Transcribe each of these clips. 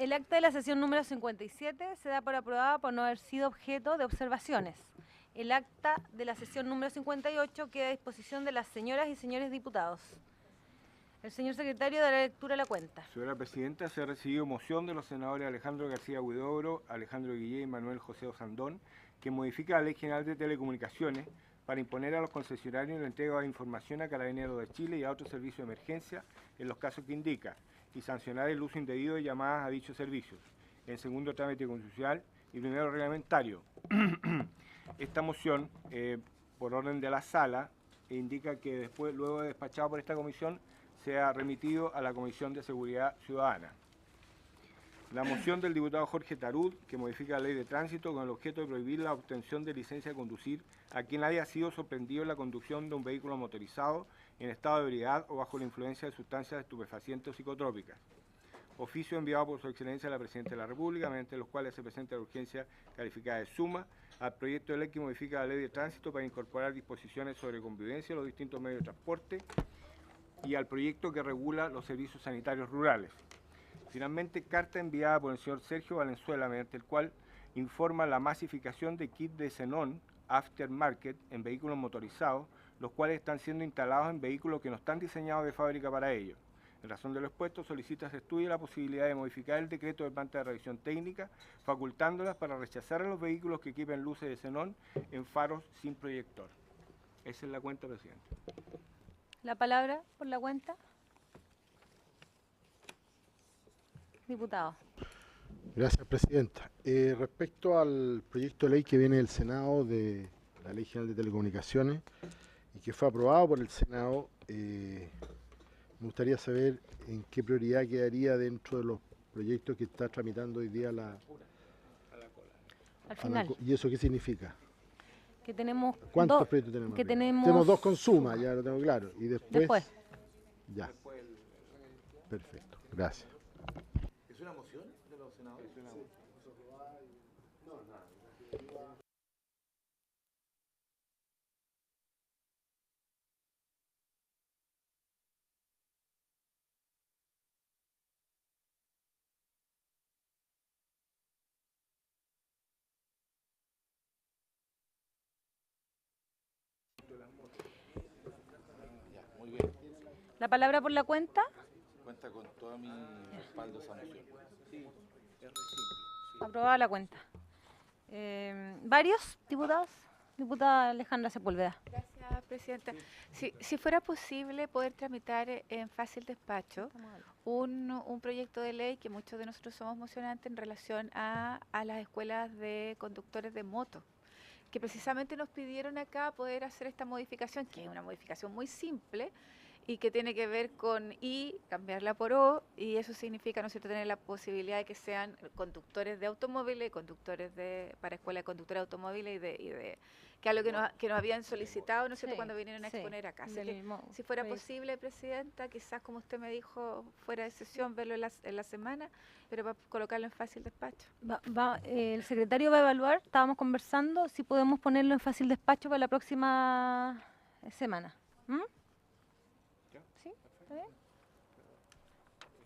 El acta de la sesión número 57 se da por aprobada por no haber sido objeto de observaciones. El acta de la sesión número 58 queda a disposición de las señoras y señores diputados. El señor secretario dará lectura a la cuenta. Señora Presidenta, se ha recibido moción de los senadores Alejandro García Huidobro, Alejandro Guillé y Manuel José Osandón, que modifica la Ley General de Telecomunicaciones para imponer a los concesionarios la entrega de información a Carabineros de Chile y a otros servicios de emergencia en los casos que indica, y sancionar el uso indebido de llamadas a dichos servicios. En segundo trámite constitucional y primero reglamentario. Esta moción, por orden de la sala, indica que después, luego de despachado por esta comisión, sea remitido a la Comisión de Seguridad Ciudadana. La moción del diputado Jorge Tarud, que modifica la ley de tránsito con el objeto de prohibir la obtención de licencia de conducir a quien haya sido sorprendido en la conducción de un vehículo motorizado en estado de ebriedad o bajo la influencia de sustancias estupefacientes o psicotrópicas. Oficio enviado por su excelencia a la Presidenta de la República, mediante los cuales se presenta la urgencia calificada de suma al proyecto de ley que modifica la ley de tránsito para incorporar disposiciones sobre convivencia en los distintos medios de transporte y al proyecto que regula los servicios sanitarios rurales. Finalmente, carta enviada por el señor Sergio Valenzuela, mediante el cual informa la masificación de kits de xenón aftermarket en vehículos motorizados, los cuales están siendo instalados en vehículos que no están diseñados de fábrica para ello. En razón de lo expuesto, solicita se estudie la posibilidad de modificar el decreto de planta de revisión técnica, facultándolas para rechazar a los vehículos que equipen luces de xenón en faros sin proyector. Esa es la cuenta, presidente. La palabra por la cuenta. Diputado. Gracias, Presidenta. Respecto al proyecto de ley que viene del Senado de la Ley General de Telecomunicaciones y que fue aprobado por el Senado, me gustaría saber en qué prioridad quedaría dentro de los proyectos que está tramitando hoy día Al final. ¿Y eso qué significa? Que tenemos ¿Cuántos proyectos tenemos? Que tenemos dos con suma, ya lo tengo claro. Y después. Ya. Perfecto, gracias. ¿Es una moción de los senadores? Es una moción. Ya, muy bien. La palabra por la cuenta. Cuenta con todo mi respaldo esa moción. Sí, es re simple. Sí. Aprobada la cuenta. ¿Varios diputados? Diputada Alejandra Sepúlveda. Gracias, Presidenta. Si fuera posible poder tramitar en fácil despacho un proyecto de ley que muchos de nosotros somos mocionantes en relación a las escuelas de conductores de moto, que precisamente nos pidieron acá poder hacer esta modificación, que es una modificación muy simple, y que tiene que ver con I, cambiarla por O, y eso significa, ¿no es cierto?, tener la posibilidad de que sean conductores de automóviles, conductores para escuela de conductores de automóviles que es algo que nos habían solicitado, ¿no es cierto?, cuando vinieron a exponer acá. Así que, si fuera posible, Presidenta, quizás, como usted me dijo, fuera de sesión, verlo en la semana, pero para colocarlo en fácil despacho. El secretario va a evaluar, estábamos conversando, si podemos ponerlo en fácil despacho para la próxima semana. ¿Sí? ¿Está bien?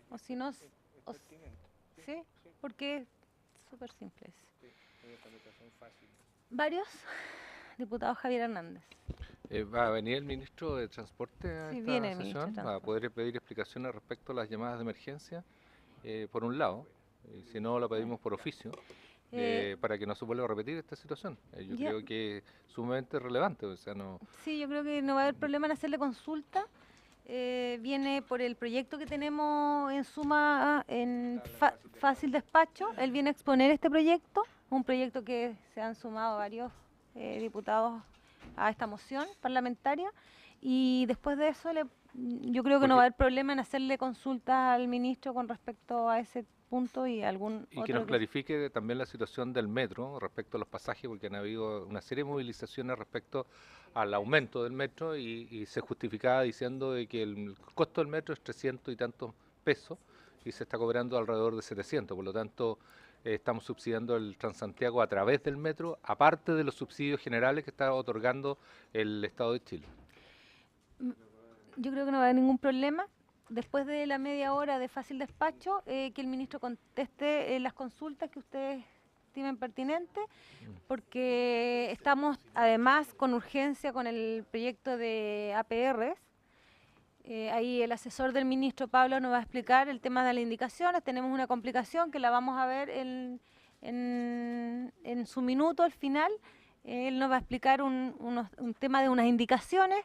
O si no... ¿Sí? Porque es súper simple. ¿Varios? Diputado Javier Hernández. ¿Va a venir el ministro de Transporte a Sí, esta viene el ministro de sesión? ¿Va a Transporte. poder pedir explicaciones respecto a las llamadas de emergencia? Por un lado, y si no, lo pedimos por oficio, para que no se vuelva a repetir esta situación. Yo creo que es sumamente relevante. O sea, no... Sí, yo creo que no va a haber problema en hacerle consulta. Viene por el proyecto que tenemos en suma en fácil despacho. Él viene a exponer este proyecto, un proyecto que se han sumado varios diputados a esta moción parlamentaria, y después de eso yo creo que no va a haber problema en hacerle consulta al ministro con respecto a ese punto y que nos clarifique también la situación del metro respecto a los pasajes, porque han habido una serie de movilizaciones respecto al aumento del metro y se justificaba diciendo de que el costo del metro es 300 y tantos pesos y se está cobrando alrededor de 700, por lo tanto estamos subsidiando el Transantiago a través del metro, aparte de los subsidios generales que está otorgando el Estado de Chile. Yo creo que no va a haber ningún problema. después de la media hora de fácil despacho, que el ministro conteste las consultas que ustedes estimen pertinentes, porque estamos además con urgencia con el proyecto de APRs. Ahí el asesor del ministro Pablo nos va a explicar el tema de las indicaciones. Tenemos una complicación que la vamos a ver en su minuto al final. Él nos va a explicar un tema de unas indicaciones,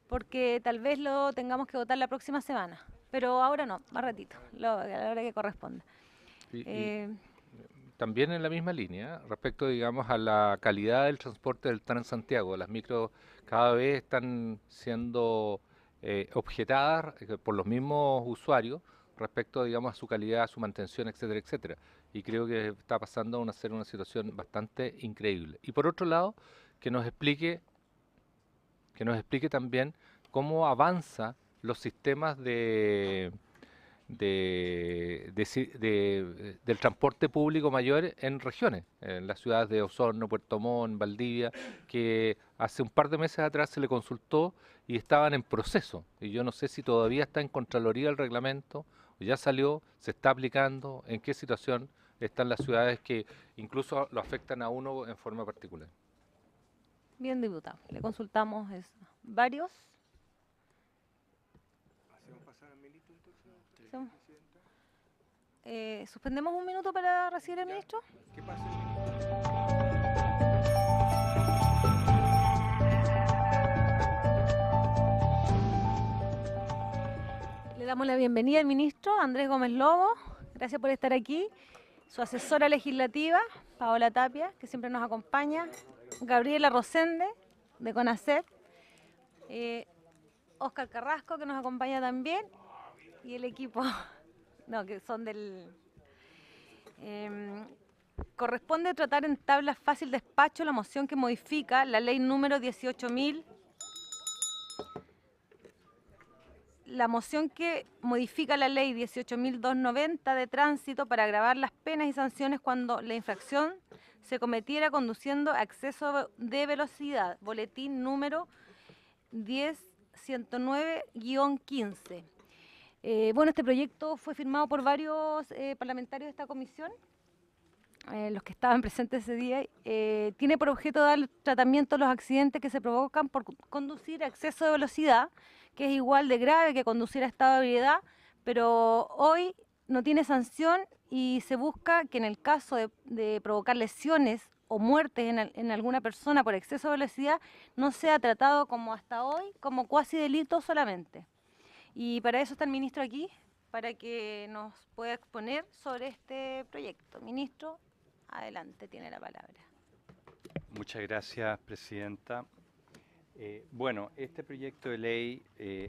porque tal vez lo tengamos que votar la próxima semana. Pero ahora no, más ratito, a la hora que corresponda. Y también en la misma línea, respecto, digamos, a la calidad del transporte del Transantiago, las micros cada vez están siendo objetadas por los mismos usuarios respecto, digamos, a su calidad, a su mantención, etcétera, etcétera. Y creo que está pasando a ser una situación bastante increíble. Y por otro lado, que nos explique también cómo avanza los sistemas del transporte público mayor en regiones, en las ciudades de Osorno, Puerto Montt, Valdivia, que hace un par de meses atrás se le consultó y estaban en proceso. Y yo no sé si todavía está en Contraloría el reglamento, o ya salió, se está aplicando, en qué situación están las ciudades que incluso lo afectan a uno en forma particular. Bien, diputado. Le consultamos varios. ¿Hacemos pasar a Melito entonces, Hacemos- presidenta? ¿Suspendemos un minuto para recibir al ministro? ¿Qué pasa el ministro? Le damos la bienvenida al ministro Andrés Gómez Lobo. Gracias por estar aquí. Su asesora legislativa, Paola Tapia, que siempre nos acompaña. Gabriela Rosende, de CONACET. Óscar Carrasco, que nos acompaña también. Y el equipo, que son del... corresponde tratar en tabla fácil despacho la moción que modifica la ley número 18.000. La moción que modifica la ley 18.290 de tránsito para agravar las penas y sanciones cuando la infracción se cometiera conduciendo a exceso de velocidad. Boletín número 10.109-15. Este proyecto fue firmado por varios parlamentarios de esta comisión, los que estaban presentes ese día. Tiene por objeto dar tratamiento a los accidentes que se provocan por conducir a exceso de velocidad, que es igual de grave que conducir a estado de ebriedad, pero hoy no tiene sanción y se busca que en el caso de provocar lesiones o muertes en alguna persona por exceso de velocidad no sea tratado como hasta hoy, como cuasi delito solamente. Y para eso está el ministro aquí, para que nos pueda exponer sobre este proyecto. Ministro, adelante, tiene la palabra. Muchas gracias, presidenta. Este proyecto de ley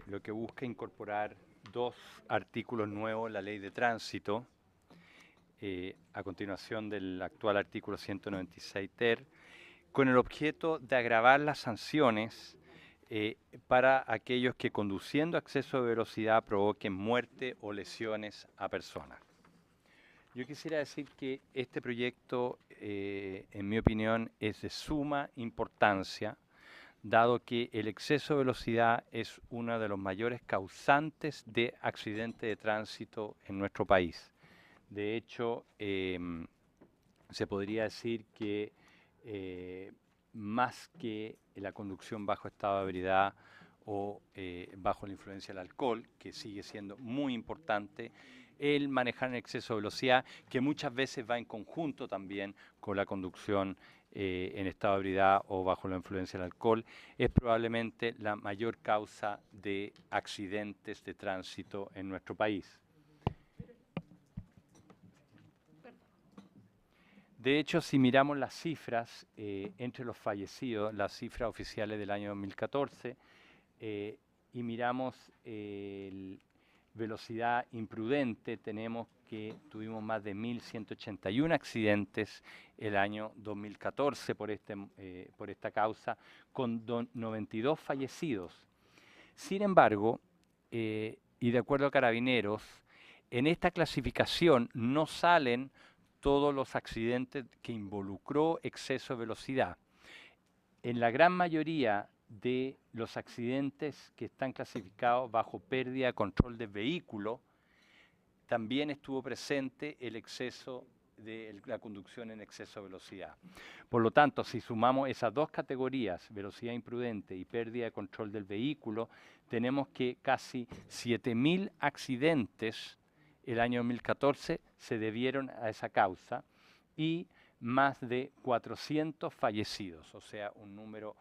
lo que busca incorporar 2 artículos nuevos en la ley de tránsito, a continuación del actual artículo 196 ter, con el objeto de agravar las sanciones para aquellos que conduciendo a exceso de velocidad provoquen muerte o lesiones a personas. Yo quisiera decir que este proyecto, en mi opinión, es de suma importancia, dado que el exceso de velocidad es uno de los mayores causantes de accidentes de tránsito en nuestro país. De hecho, se podría decir que más que la conducción bajo estado de ebriedad o bajo la influencia del alcohol, que sigue siendo muy importante, el manejar en exceso de velocidad, que muchas veces va en conjunto también con la conducción en estado de ebriedad o bajo la influencia del alcohol, es probablemente la mayor causa de accidentes de tránsito en nuestro país. De hecho, si miramos las cifras entre los fallecidos, las cifras oficiales del año 2014, y miramos velocidad imprudente, tenemos que tuvimos más de 1.181 accidentes el año 2014 por esta causa, con 92 fallecidos. Sin embargo, y de acuerdo a Carabineros, en esta clasificación no salen todos los accidentes que involucró exceso de velocidad. En la gran mayoría de los accidentes que están clasificados bajo pérdida de control del vehículo, también estuvo presente el exceso de la conducción en exceso de velocidad. Por lo tanto, si sumamos esas dos categorías, velocidad imprudente y pérdida de control del vehículo, tenemos que casi 7.000 accidentes el año 2014 se debieron a esa causa y más de 400 fallecidos, o sea, un número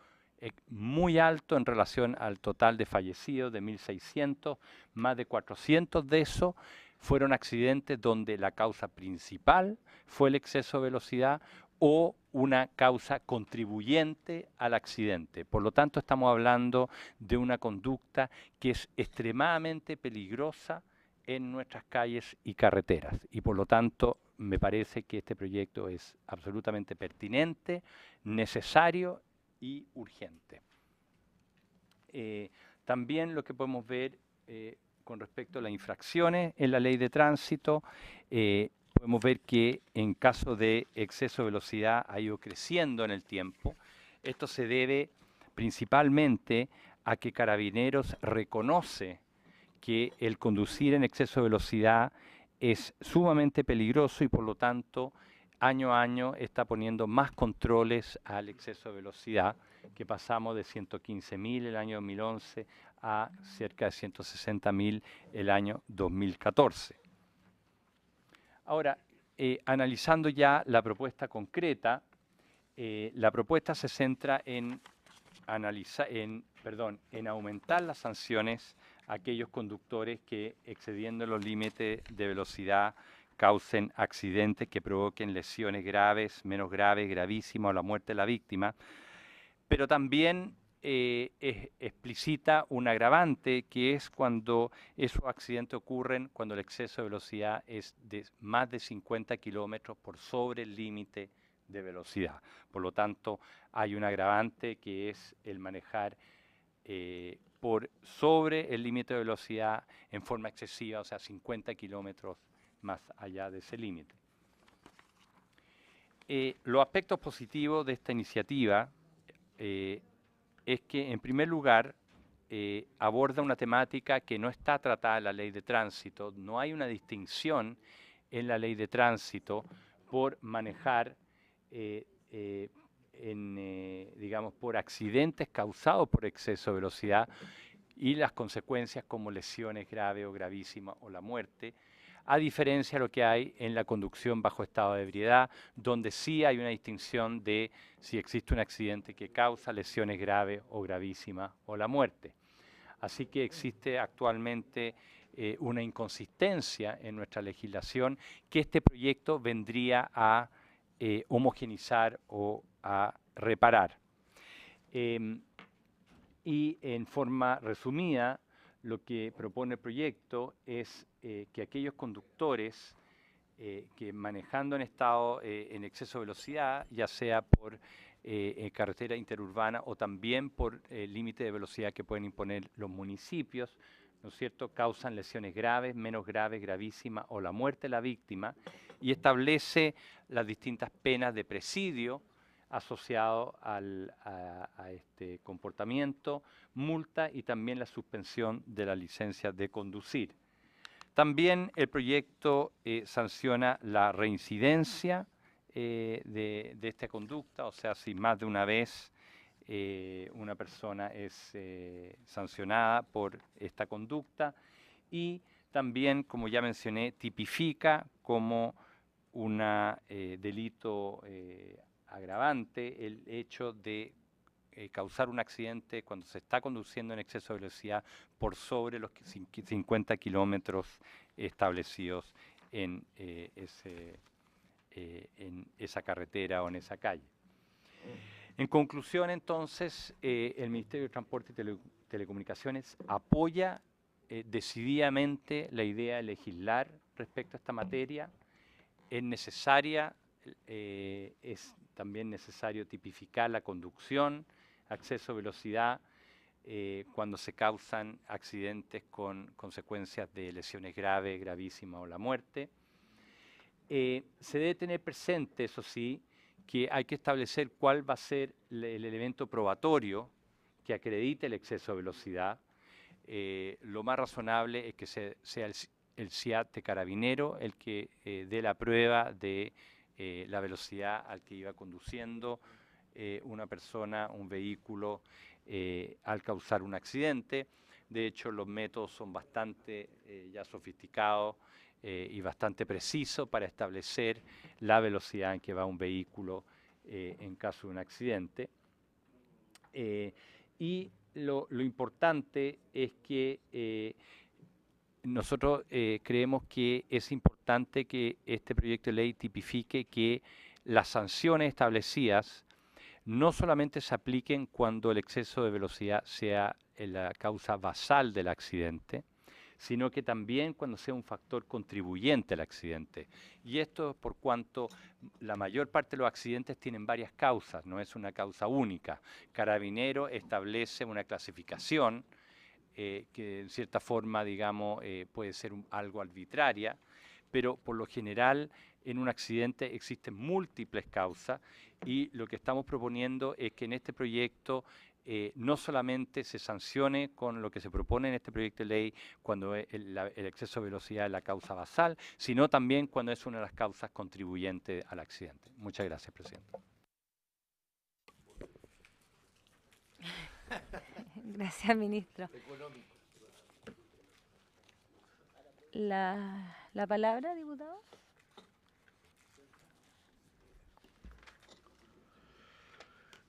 muy alto en relación al total de fallecidos de 1.600, más de 400 de esos fueron accidentes donde la causa principal fue el exceso de velocidad o una causa contribuyente al accidente. Por lo tanto, estamos hablando de una conducta que es extremadamente peligrosa en nuestras calles y carreteras. Y por lo tanto, me parece que este proyecto es absolutamente pertinente, necesario y urgente. También lo que podemos ver con respecto a las infracciones en la ley de tránsito, podemos ver que en caso de exceso de velocidad ha ido creciendo en el tiempo. Esto se debe principalmente a que Carabineros reconoce que el conducir en exceso de velocidad es sumamente peligroso y por lo tanto año a año está poniendo más controles al exceso de velocidad, que pasamos de 115.000 el año 2011 a cerca de 160.000 el año 2014. Ahora, analizando ya la propuesta concreta, la propuesta se centra en aumentar las sanciones a aquellos conductores que, excediendo los límites de velocidad, causen accidentes que provoquen lesiones graves, menos graves, gravísimas o la muerte de la víctima, pero también explicita un agravante que es cuando esos accidentes ocurren cuando el exceso de velocidad es de más de 50 kilómetros por sobre el límite de velocidad. Por lo tanto, hay un agravante que es el manejar por sobre el límite de velocidad en forma excesiva, o sea, 50 kilómetros más allá de ese límite. Los aspectos positivos de esta iniciativa es que, en primer lugar, aborda una temática que no está tratada en la ley de tránsito. No hay una distinción en la ley de tránsito por manejar, digamos, por accidentes causados por exceso de velocidad y las consecuencias como lesiones graves o gravísimas o la muerte, a diferencia de lo que hay en la conducción bajo estado de ebriedad, donde sí hay una distinción de si existe un accidente que causa lesiones graves o gravísimas o la muerte. Así que existe actualmente una inconsistencia en nuestra legislación que este proyecto vendría a homogeneizar o a reparar. Y en forma resumida, lo que propone el proyecto es que aquellos conductores que manejando en estado en exceso de velocidad, ya sea por carretera interurbana o también por límite de velocidad que pueden imponer los municipios, ¿no es cierto?, causan lesiones graves, menos graves, gravísimas o la muerte de la víctima, y establece las distintas penas de presidio asociado a este comportamiento, multa y también la suspensión de la licencia de conducir. También el proyecto sanciona la reincidencia de esta conducta, o sea, si más de una vez una persona es sancionada por esta conducta, y también, como ya mencioné, tipifica como un delito agravante el hecho de causar un accidente cuando se está conduciendo en exceso de velocidad por sobre los 50 kilómetros establecidos en esa carretera o en esa calle. En conclusión, entonces, el Ministerio de Transporte y Telecomunicaciones apoya decididamente la idea de legislar respecto a esta materia. Es necesaria, es también necesario tipificar la conducción, exceso de velocidad, cuando se causan accidentes con consecuencias de lesiones graves, gravísimas o la muerte. Se debe tener presente, eso sí, que hay que establecer cuál va a ser el elemento probatorio que acredite el exceso de velocidad. Lo más razonable es que sea el CIAT de Carabinero el que dé la prueba de la velocidad al que iba conduciendo una persona, un vehículo, al causar un accidente. De hecho, los métodos son bastante ya sofisticados y bastante precisos para establecer la velocidad en que va un vehículo en caso de un accidente. Y lo importante es que nosotros creemos que es importante que este proyecto de ley tipifique que las sanciones establecidas no solamente se apliquen cuando el exceso de velocidad sea la causa basal del accidente, sino que también cuando sea un factor contribuyente al accidente. Y esto es por cuanto la mayor parte de los accidentes tienen varias causas, no es una causa única. Carabinero establece una clasificación que en cierta forma, digamos, puede ser algo arbitraria, pero por lo general en un accidente existen múltiples causas y lo que estamos proponiendo es que en este proyecto no solamente se sancione con lo que se propone en este proyecto de ley cuando el exceso de velocidad es la causa basal, sino también cuando es una de las causas contribuyentes al accidente. Muchas gracias, presidente. Gracias, ministro. La palabra, diputado.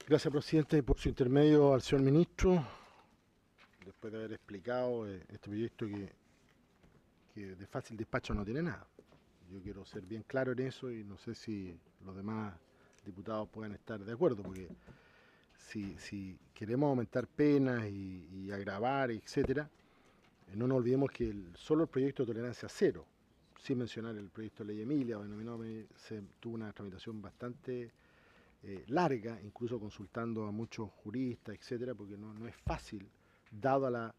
Gracias, presidente, por su intermedio al señor ministro. Después de haber explicado este proyecto que de fácil despacho no tiene nada. Yo quiero ser bien claro en eso y no sé si los demás diputados pueden estar de acuerdo, porque si queremos aumentar penas y agravar, etcétera, no nos olvidemos que solo el proyecto de tolerancia cero, sin mencionar el proyecto de ley Emilia, o denominado, tuvo una tramitación bastante larga, incluso consultando a muchos juristas, etcétera, porque no es fácil, dado la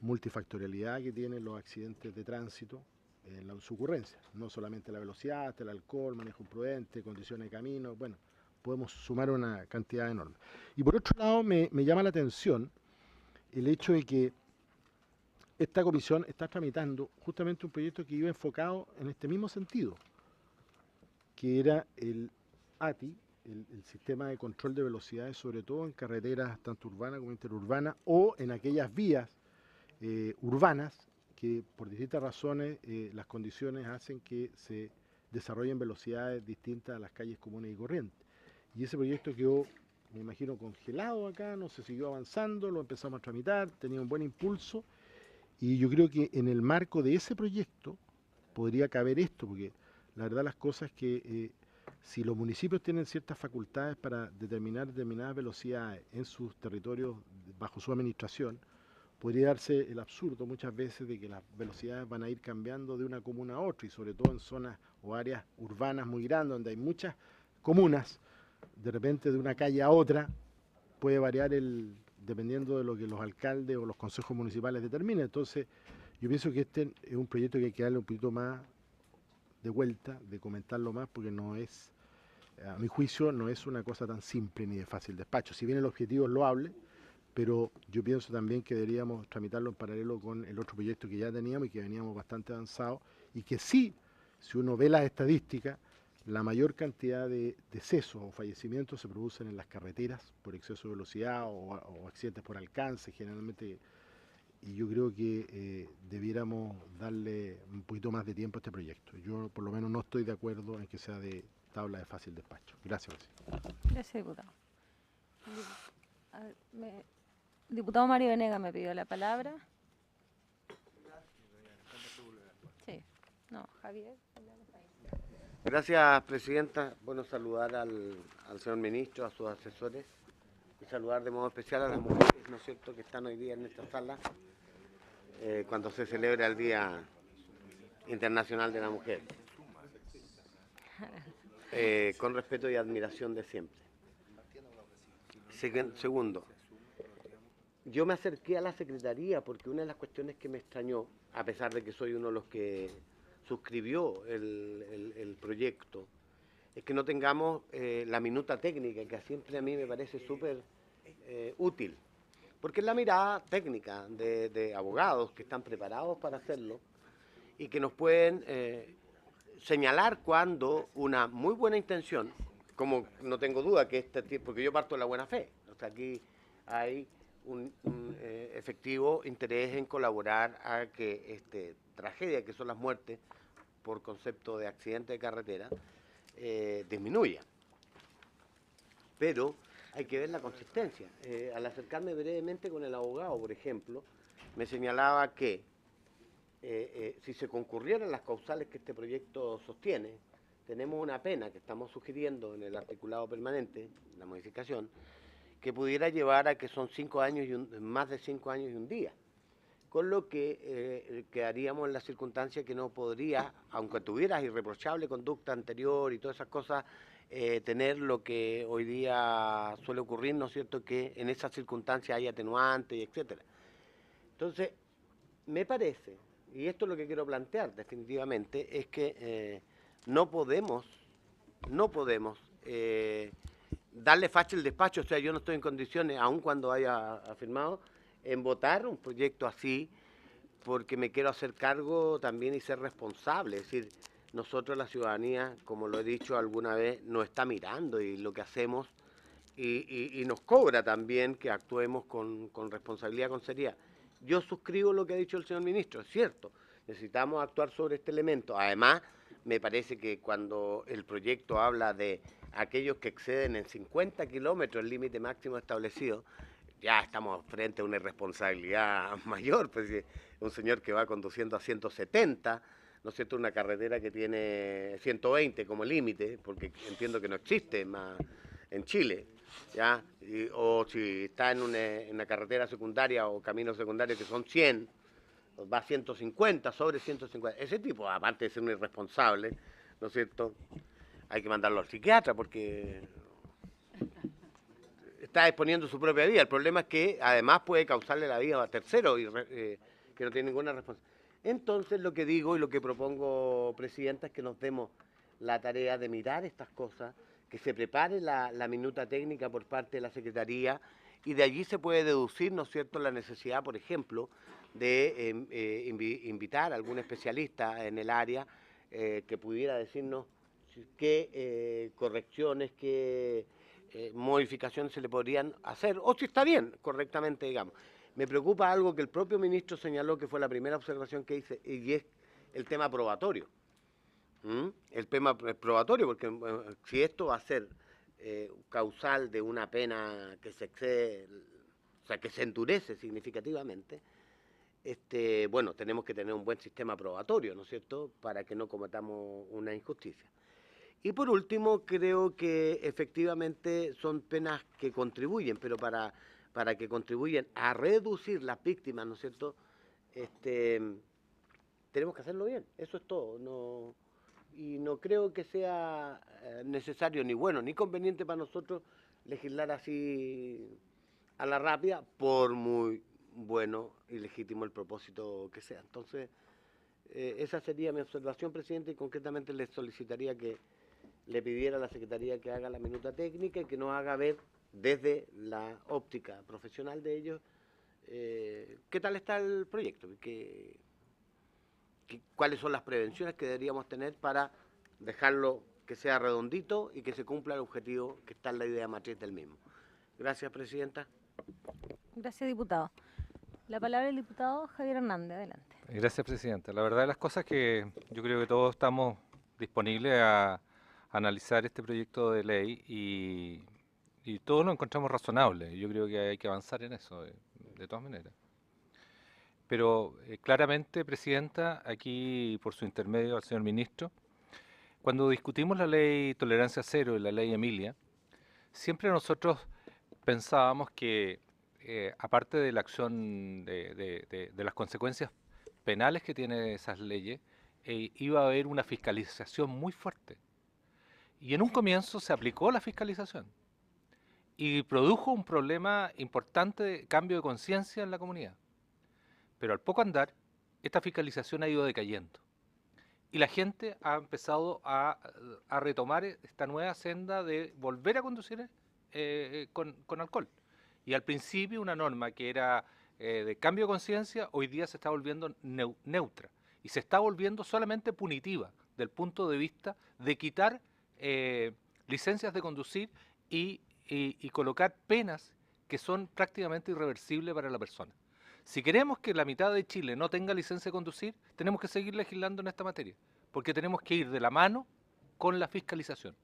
multifactorialidad que tienen los accidentes de tránsito en su ocurrencia. No solamente la velocidad, el alcohol, manejo imprudente, condiciones de camino, bueno, podemos sumar una cantidad enorme. Y por otro lado, me llama la atención el hecho de que esta comisión está tramitando justamente un proyecto que iba enfocado en este mismo sentido, que era el ATI, el sistema de control de velocidades, sobre todo en carreteras tanto urbanas como interurbanas, o en aquellas vías urbanas que por distintas razones las condiciones hacen que se desarrollen velocidades distintas a las calles comunes y corrientes. Y ese proyecto quedó, me imagino, congelado acá, no se siguió avanzando, lo empezamos a tramitar, tenía un buen impulso, y yo creo que en el marco de ese proyecto podría caber esto, porque la verdad las cosas es que si los municipios tienen ciertas facultades para determinar determinadas velocidades en sus territorios bajo su administración, podría darse el absurdo muchas veces de que las velocidades van a ir cambiando de una comuna a otra, y sobre todo en zonas o áreas urbanas muy grandes donde hay muchas comunas, de repente de una calle a otra puede variar dependiendo de lo que los alcaldes o los consejos municipales determinen. Entonces yo pienso que este es un proyecto que hay que darle un poquito más de vuelta, de comentarlo más, porque no es, a mi juicio, no es una cosa tan simple ni de fácil despacho. Si bien el objetivo es loable, pero yo pienso también que deberíamos tramitarlo en paralelo con el otro proyecto que ya teníamos y que veníamos bastante avanzados, y que sí, si uno ve las estadísticas, la mayor cantidad de decesos o fallecimientos se producen en las carreteras por exceso de velocidad o accidentes por alcance, generalmente. Y yo creo que debiéramos darle un poquito más de tiempo a este proyecto. Yo por lo menos no estoy de acuerdo en que sea de tabla de fácil despacho. Gracias, presidente. Gracias, diputado. Diputado Mario Venegas me pidió la palabra. Sí. No, Javier. Gracias, presidenta. Bueno, saludar al señor ministro, a sus asesores, y saludar de modo especial a las mujeres, ¿no es cierto?, que están hoy día en esta sala, cuando se celebra el Día Internacional de la Mujer. Con respeto y admiración de siempre. Segundo, yo me acerqué a la Secretaría porque una de las cuestiones que me extrañó, a pesar de que soy uno de los que suscribió el proyecto, es que no tengamos la minuta técnica, que siempre a mí me parece súper útil. porque es la mirada técnica de abogados que están preparados para hacerlo y que nos pueden señalar cuando una muy buena intención, como no tengo duda que porque yo parto de la buena fe, o sea, aquí hay un efectivo interés en colaborar a que tragedia que son las muertes por concepto de accidente de carretera disminuya. Pero hay que ver la consistencia. Al acercarme brevemente con el abogado, por ejemplo, me señalaba que si se concurrieran las causales que este proyecto sostiene, tenemos una pena que estamos sugiriendo en el articulado permanente, la modificación, que pudiera llevar a que son 5 años más de 5 años y un día. Con lo que quedaríamos en la circunstancia que no podría, aunque tuvieras irreprochable conducta anterior y todas esas cosas, tener lo que hoy día suele ocurrir, ¿no es cierto?, que en esas circunstancias hay atenuantes, etcétera. Entonces, me parece, y esto es lo que quiero plantear definitivamente, es que no podemos darle fácil despacho, o sea, yo no estoy en condiciones, aun cuando haya afirmado, en votar un proyecto así, porque me quiero hacer cargo también y ser responsable. Es decir, nosotros, la ciudadanía, como lo he dicho alguna vez, nos está mirando y lo que hacemos, y nos cobra también que actuemos con responsabilidad, con seriedad. Yo suscribo lo que ha dicho el señor ministro, es cierto, necesitamos actuar sobre este elemento. Además, me parece que cuando el proyecto habla de aquellos que exceden en 50 kilómetros el límite máximo establecido, ya estamos frente a una irresponsabilidad mayor, pues un señor que va conduciendo a 170, ¿no es cierto?, una carretera que tiene 120 como límite, porque entiendo que no existe más en Chile, ¿ya? O si está en una carretera secundaria o camino secundario que son 100, va a 150, sobre 150. Ese tipo, aparte de ser un irresponsable, ¿no es cierto?, hay que mandarlo al psiquiatra porque está exponiendo su propia vida. El problema es que además puede causarle la vida a terceros que no tienen ninguna responsabilidad. Entonces lo que digo y lo que propongo, Presidenta, es que nos demos la tarea de mirar estas cosas, que se prepare la minuta técnica por parte de la Secretaría y de allí se puede deducir, ¿no es cierto?, la necesidad, por ejemplo, de invitar a algún especialista en el área que pudiera decirnos qué correcciones, qué modificaciones se le podrían hacer, o si está bien, correctamente, digamos. Me preocupa algo que el propio ministro señaló, que fue la primera observación que hice, y es el tema probatorio. El tema probatorio, porque si esto va a ser causal de una pena que se excede, o sea, que se endurece significativamente, bueno, tenemos que tener un buen sistema probatorio, ¿no es cierto?, para que no cometamos una injusticia. Y por último, creo que efectivamente son penas que contribuyen, pero para que contribuyan a reducir las víctimas, ¿no es cierto?, tenemos que hacerlo bien, eso es todo. Y no creo que sea necesario, ni bueno, ni conveniente para nosotros legislar así a la rápida, por muy bueno y legítimo el propósito que sea. Entonces, esa sería mi observación, presidente, y concretamente le solicitaría que le pidiera a la Secretaría que haga la minuta técnica y que nos haga ver desde la óptica profesional de ellos qué tal está el proyecto, cuáles son las prevenciones que deberíamos tener para dejarlo que sea redondito y que se cumpla el objetivo que está en la idea matriz del mismo. Gracias, Presidenta. Gracias, diputado. La palabra del diputado Javier Hernández, adelante. Gracias, Presidenta. La verdad de las cosas es que yo creo que todos estamos disponibles a analizar este proyecto de ley y todos lo encontramos razonable. Yo creo que hay que avanzar en eso, de todas maneras. Pero claramente, Presidenta, aquí por su intermedio al señor Ministro, cuando discutimos la ley Tolerancia Cero y la ley Emilia, siempre nosotros pensábamos que aparte de la acción de las consecuencias penales que tienen esas leyes, iba a haber una fiscalización muy fuerte. Y en un comienzo se aplicó la fiscalización y produjo un problema importante de cambio de conciencia en la comunidad. Pero al poco andar, esta fiscalización ha ido decayendo. Y la gente ha empezado a retomar esta nueva senda de volver a conducir con alcohol. Y al principio una norma que era de cambio de conciencia, hoy día se está volviendo neutra y se está volviendo solamente punitiva del punto de vista de quitar licencias de conducir y colocar penas que son prácticamente irreversibles para la persona. Si queremos que la mitad de Chile no tenga licencia de conducir, tenemos que seguir legislando en esta materia, porque tenemos que ir de la mano con la fiscalización.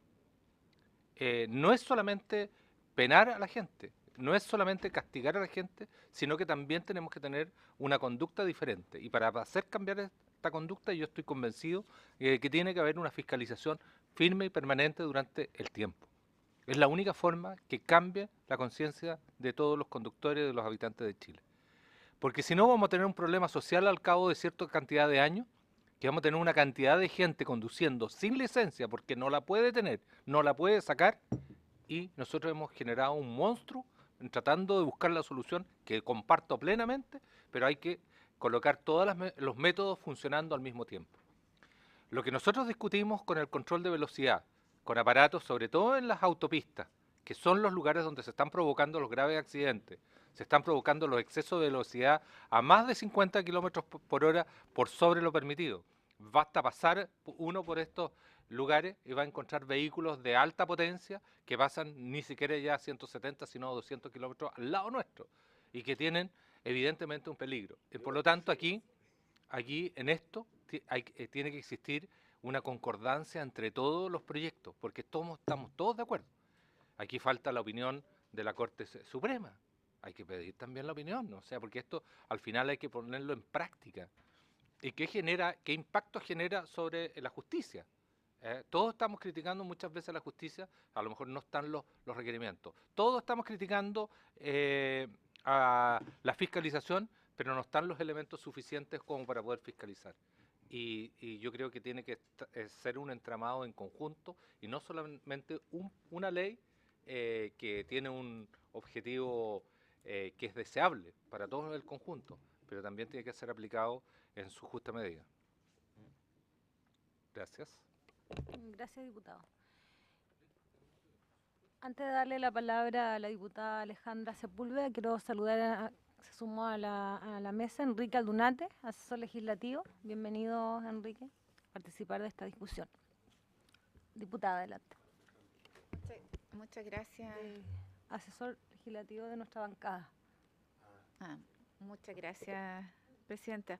No es solamente penar a la gente, no es solamente castigar a la gente, sino que también tenemos que tener una conducta diferente. Y para hacer cambiar esta conducta, yo estoy convencido que tiene que haber una fiscalización firme y permanente durante el tiempo. Es la única forma que cambie la conciencia de todos los conductores y de los habitantes de Chile. Porque si no, vamos a tener un problema social al cabo de cierta cantidad de años, que vamos a tener una cantidad de gente conduciendo sin licencia porque no la puede tener, no la puede sacar, y nosotros hemos generado un monstruo tratando de buscar la solución que comparto plenamente, pero hay que colocar todos los métodos funcionando al mismo tiempo. Lo que nosotros discutimos con el control de velocidad, con aparatos, sobre todo en las autopistas, que son los lugares donde se están provocando los graves accidentes, se están provocando los excesos de velocidad a más de 50 kilómetros por hora por sobre lo permitido. Basta pasar uno por estos lugares y va a encontrar vehículos de alta potencia que pasan ni siquiera ya a 170, sino a 200 kilómetros al lado nuestro y que tienen evidentemente un peligro. Y por lo tanto aquí en esto tiene que existir una concordancia entre todos los proyectos, porque estamos todos de acuerdo. Aquí falta la opinión de la Corte Suprema. Hay que pedir también la opinión, ¿no? O sea, porque esto al final hay que ponerlo en práctica. ¿Y qué impacto genera sobre la justicia? Todos estamos criticando muchas veces la justicia, a lo mejor no están los requerimientos. Todos estamos criticando a la fiscalización, pero no están los elementos suficientes como para poder fiscalizar. Y yo creo que tiene que ser un entramado en conjunto y no solamente una ley que tiene un objetivo que es deseable para todo el conjunto, pero también tiene que ser aplicado en su justa medida. Gracias. Gracias, diputado. Antes de darle la palabra a la diputada Alejandra Sepúlveda, quiero saludar, se sumó a la mesa Enrique Aldunate, asesor legislativo. Bienvenido, Enrique, a participar de esta discusión. Diputada, adelante. Muchas gracias. Asesor legislativo de nuestra bancada. Muchas gracias, presidenta.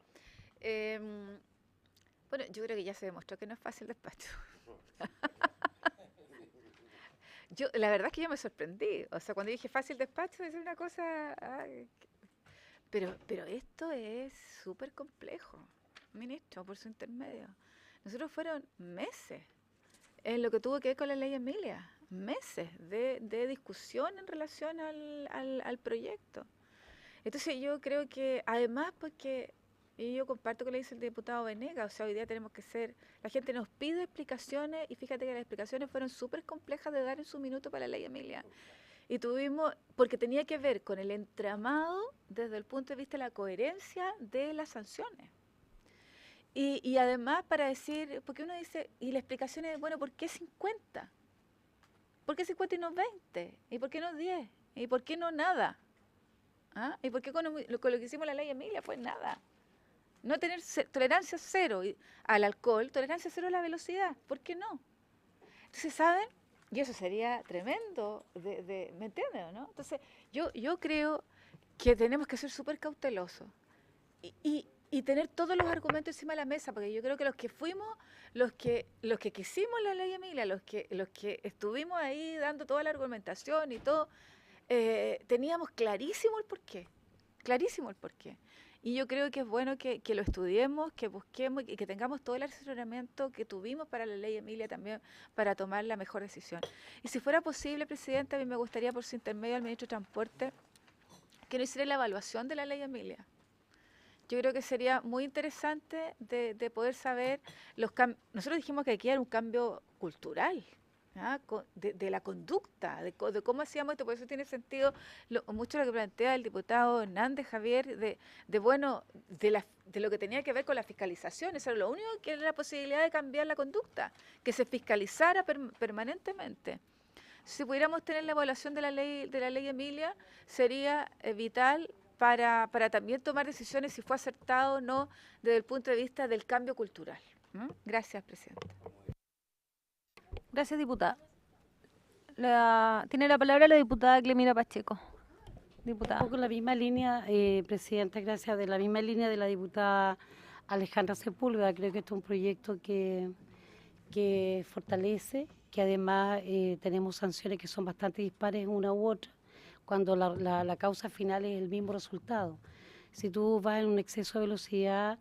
Bueno, yo creo que ya se demostró que no es fácil el despacho. La verdad es que yo me sorprendí. O sea, cuando dije fácil despacho, es una cosa... Pero esto es súper complejo, ministro, por su intermedio. Nosotros fueron meses en lo que tuvo que ver con la ley Emilia. Meses de discusión en relación al proyecto. Entonces yo creo que, además, porque y yo comparto con lo que dice el diputado Venegas, o sea, hoy día tenemos que la gente nos pide explicaciones y fíjate que las explicaciones fueron súper complejas de dar en su minuto para la ley Emilia. Y porque tenía que ver con el entramado desde el punto de vista de la coherencia de las sanciones. Y además para decir, porque uno dice, y la explicación es, bueno, ¿por qué 50? ¿Por qué 50 y no 20? ¿Y por qué no 10? ¿Y por qué no nada? ¿Y por qué con lo que hicimos en la ley Emilia fue nada? No tener tolerancia cero al alcohol, tolerancia cero a la velocidad. ¿Por qué no? Entonces, ¿saben? Y eso sería tremendo, ¿me entienden, no? Entonces, yo creo que tenemos que ser súper cautelosos y tener todos los argumentos encima de la mesa, porque yo creo que los que fuimos, los que quisimos la ley Emilia, los que estuvimos ahí dando toda la argumentación y todo, teníamos clarísimo el porqué. Y yo creo que es bueno que lo estudiemos, que busquemos y que tengamos todo el asesoramiento que tuvimos para la ley Emilia también para tomar la mejor decisión. Y si fuera posible, Presidenta, a mí me gustaría por su intermedio al Ministro de Transporte que nos hiciera la evaluación de la ley Emilia. Yo creo que sería muy interesante de poder saber los cambios. Nosotros dijimos que aquí era un cambio cultural, de la conducta, de cómo hacíamos esto, por eso tiene sentido mucho lo que plantea el diputado Hernández Javier, de lo que tenía que ver con la fiscalización. Eso era lo único que era la posibilidad de cambiar la conducta, que se fiscalizara permanentemente. Si pudiéramos tener la evaluación de la ley Emilia, sería vital para también tomar decisiones si fue acertado o no desde el punto de vista del cambio cultural. Gracias, Presidenta. Gracias, diputada. Tiene la palabra la diputada Clemira Pacheco. Diputada. Un poco la misma línea, Presidenta, gracias, de la misma línea de la diputada Alejandra Sepúlveda. Creo que este es un proyecto que fortalece, que además tenemos sanciones que son bastante dispares en una u otra, cuando la causa final es el mismo resultado. Si tú vas en un exceso de velocidad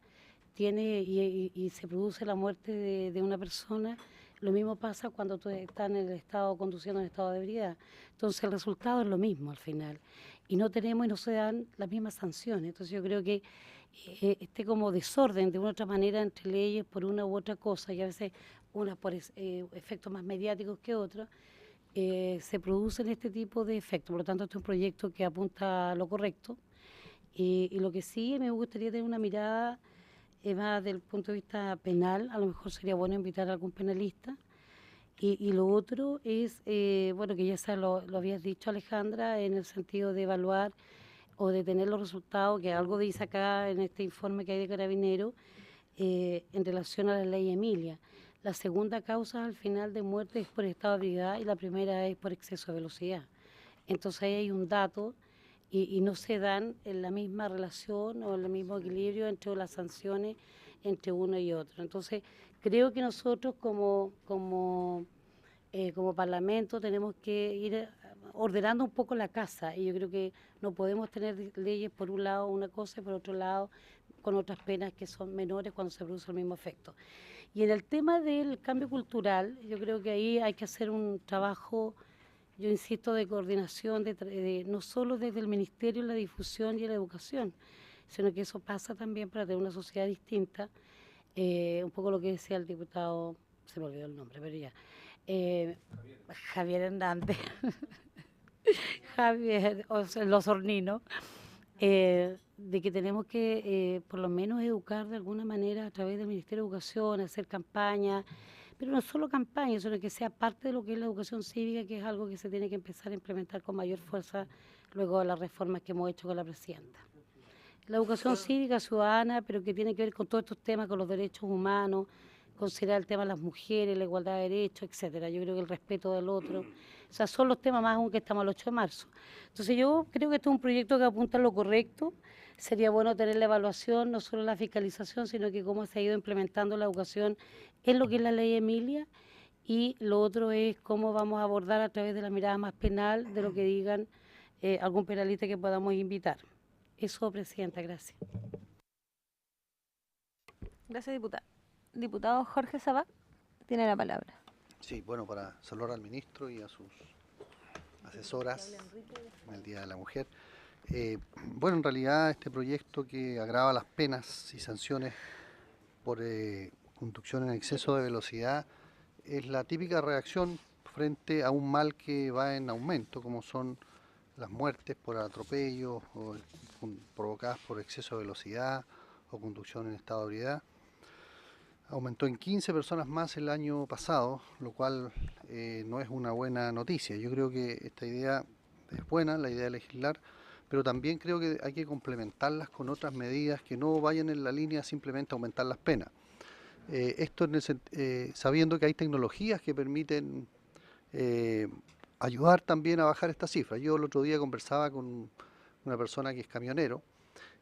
y se produce la muerte de una persona, lo mismo pasa cuando tú estás en el estado conduciendo en estado de ebriedad. Entonces el resultado es lo mismo al final. Y no se dan las mismas sanciones. Entonces yo creo que este como desorden de una u otra manera entre leyes por una u otra cosa, y a veces unas por efectos más mediáticos que otros, se producen este tipo de efectos. Por lo tanto, este es un proyecto que apunta a lo correcto. Y lo que sí me gustaría tener una mirada más del punto de vista penal. A lo mejor sería bueno invitar a algún penalista. Y lo otro es, bueno, que ya lo habías dicho, Alejandra, en el sentido de evaluar o de tener los resultados, que algo dice acá en este informe que hay de Carabineros, en relación a la ley Emilia. La segunda causa al final de muerte es por estado de ebriedad y la primera es por exceso de velocidad. Entonces ahí hay un dato y no se dan en la misma relación o en el mismo equilibrio entre las sanciones entre uno y otro. Entonces creo que nosotros como Parlamento tenemos que ir ordenando un poco la casa, y yo creo que no podemos tener leyes por un lado una cosa y por otro lado con otras penas que son menores cuando se produce el mismo efecto. Y en el tema del cambio cultural, yo creo que ahí hay que hacer un trabajo, yo insisto, de coordinación, no solo desde el Ministerio, la difusión y la educación, sino que eso pasa también para tener una sociedad distinta, un poco lo que decía el diputado, se me olvidó el nombre, pero ya, Javier Hernández, Javier Losornino, de que tenemos que por lo menos educar de alguna manera a través del Ministerio de Educación, hacer campañas, pero no solo campañas, sino que sea parte de lo que es la educación cívica, que es algo que se tiene que empezar a implementar con mayor fuerza luego de las reformas que hemos hecho con la presidenta. La educación cívica ciudadana, pero que tiene que ver con todos estos temas, con los derechos humanos, considerar el tema de las mujeres, la igualdad de derechos, etcétera. Yo creo que el respeto del otro, o sea, son los temas más aún que estamos el 8 de marzo. Entonces yo creo que este es un proyecto que apunta a lo correcto. Sería bueno tener la evaluación, no solo la fiscalización, sino que cómo se ha ido implementando la educación en lo que es la ley Emilia, y lo otro es cómo vamos a abordar a través de la mirada más penal de lo que digan algún penalista que podamos invitar. Eso, Presidenta, gracias. Gracias, diputada. Diputado Jorge Sabá, tiene la palabra. Sí, bueno, para saludar al ministro y a sus asesoras en el Día de la Mujer. Bueno, en realidad este proyecto que agrava las penas y sanciones por conducción en exceso de velocidad es la típica reacción frente a un mal que va en aumento, como son las muertes por atropello o provocadas por exceso de velocidad o conducción en estado de ebriedad. Aumentó en 15 personas más el año pasado, lo cual no es una buena noticia. Yo creo que esta idea es buena, la idea de legislar, pero también creo que hay que complementarlas con otras medidas que no vayan en la línea simplemente aumentar las penas. Esto sabiendo que hay tecnologías que permiten ayudar también a bajar esta cifra. Yo el otro día conversaba con una persona que es camionero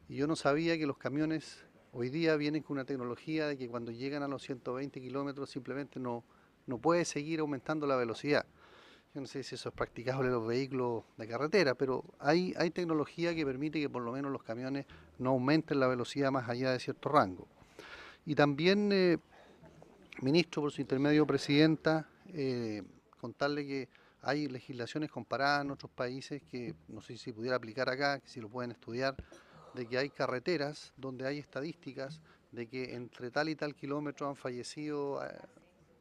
y yo no sabía que los camiones hoy día vienen con una tecnología de que cuando llegan a los 120 kilómetros simplemente no puede seguir aumentando la velocidad. Yo no sé si eso es practicable en los vehículos de carretera, pero hay tecnología que permite que por lo menos los camiones no aumenten la velocidad más allá de cierto rango. Y también, ministro, por su intermedio, presidenta, contarle que hay legislaciones comparadas en otros países que no sé si pudiera aplicar acá, que si lo pueden estudiar, de que hay carreteras donde hay estadísticas de que entre tal y tal kilómetro han fallecido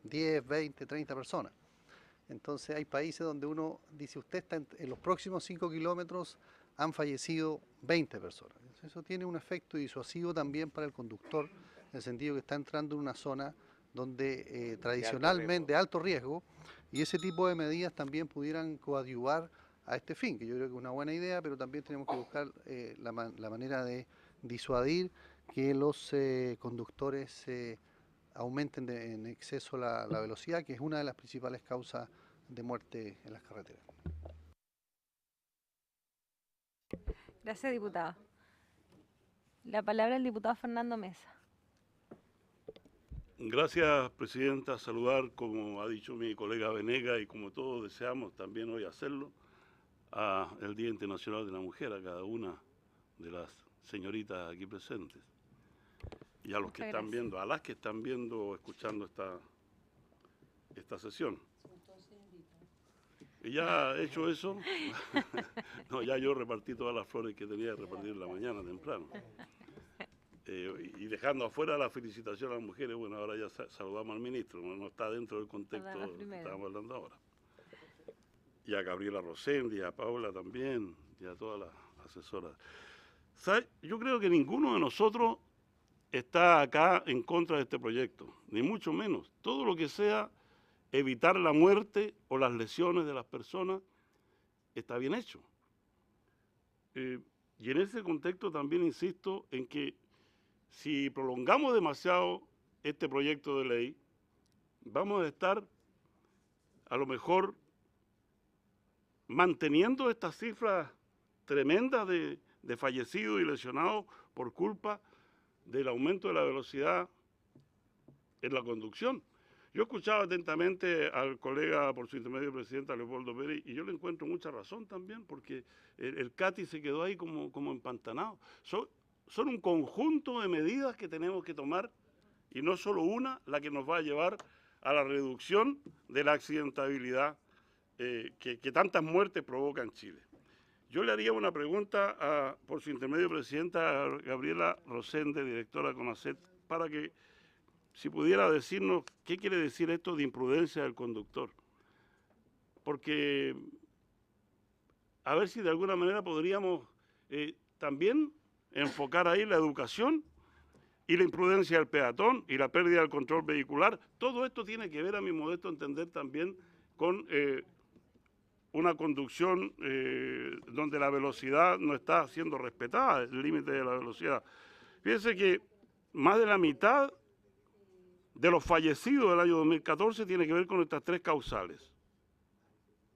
10, 20, 30 personas. Entonces hay países donde uno dice, usted está en los próximos 5 kilómetros han fallecido 20 personas. Eso tiene un efecto disuasivo también para el conductor, en el sentido que está entrando en una zona donde tradicionalmente de alto riesgo, y ese tipo de medidas también pudieran coadyuvar a este fin, que yo creo que es una buena idea, pero también tenemos que buscar la manera de disuadir que los conductores aumenten en exceso la velocidad, que es una de las principales causas de muerte en las carreteras. Gracias, diputado. La palabra al diputado Fernando Mesa. Gracias, presidenta. Saludar, como ha dicho mi colega Venega, y como todos deseamos también hoy hacerlo, a el Día Internacional de la Mujer, a cada una de las señoritas aquí presentes. Y a los que están viendo, a las que están viendo o escuchando esta sesión. Y ya hecho eso, no, ya yo repartí todas las flores que tenía que repartir en la mañana temprano. Y dejando afuera la felicitación a las mujeres, bueno, ahora ya saludamos al ministro, no está dentro del contexto que estábamos hablando ahora. Y a Gabriela Rosendi, a Paula también, y a todas las asesoras. ¿Sabe? Yo creo que ninguno de nosotros está acá en contra de este proyecto, ni mucho menos. Todo lo que sea evitar la muerte o las lesiones de las personas está bien hecho. Y en ese contexto también insisto en que si prolongamos demasiado este proyecto de ley, vamos a estar a lo mejor manteniendo estas cifras tremendas de fallecidos y lesionados por culpa del aumento de la velocidad en la conducción. Yo escuchaba atentamente al colega, por su intermedio, presidente Leopoldo Pérez, y yo le encuentro mucha razón también, porque el CATI se quedó ahí como empantanado. Son un conjunto de medidas que tenemos que tomar, y no solo una, la que nos va a llevar a la reducción de la accidentabilidad que tantas muertes provoca en Chile. Yo le haría una pregunta, por su intermedio, presidenta, a Gabriela Rosende, directora de CONACET, para que si pudiera decirnos qué quiere decir esto de imprudencia del conductor. Porque a ver si de alguna manera podríamos también enfocar ahí la educación y la imprudencia del peatón y la pérdida del control vehicular. Todo esto tiene que ver, a mi modesto entender, también con una conducción donde la velocidad no está siendo respetada, el límite de la velocidad. Fíjense que más de la mitad de los fallecidos del año 2014 tiene que ver con estas tres causales.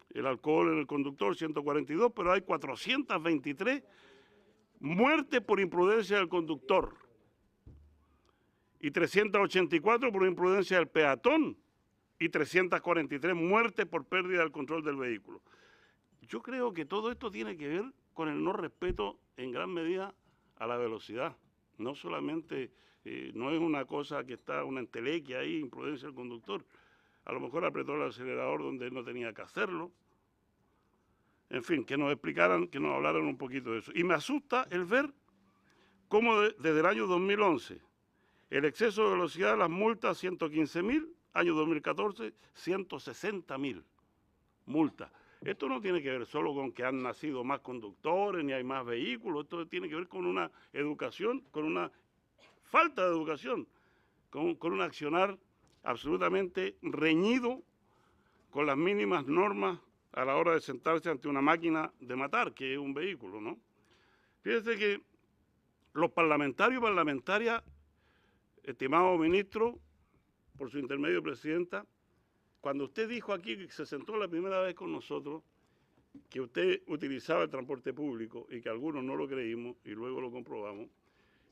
El alcohol en el conductor, 142, pero hay 423 muertes por imprudencia del conductor y 384 por imprudencia del peatón y 343 muertes por pérdida del control del vehículo. Yo creo que todo esto tiene que ver con el no respeto en gran medida a la velocidad. No solamente, no es una cosa que está una entelequia ahí, imprudencia del conductor. A lo mejor apretó el acelerador donde no tenía que hacerlo. En fin, que nos explicaran, que nos hablaran un poquito de eso. Y me asusta el ver cómo desde el año 2011, el exceso de velocidad, las multas 115.000, año 2014, 160.000 multas. Esto no tiene que ver solo con que han nacido más conductores, ni hay más vehículos, esto tiene que ver con una educación, con una falta de educación, con un accionar absolutamente reñido con las mínimas normas a la hora de sentarse ante una máquina de matar, que es un vehículo, ¿no? Fíjense que los parlamentarios y parlamentarias, estimado ministro, por su intermedio, presidenta, cuando usted dijo aquí que se sentó la primera vez con nosotros, que usted utilizaba el transporte público y que algunos no lo creímos y luego lo comprobamos,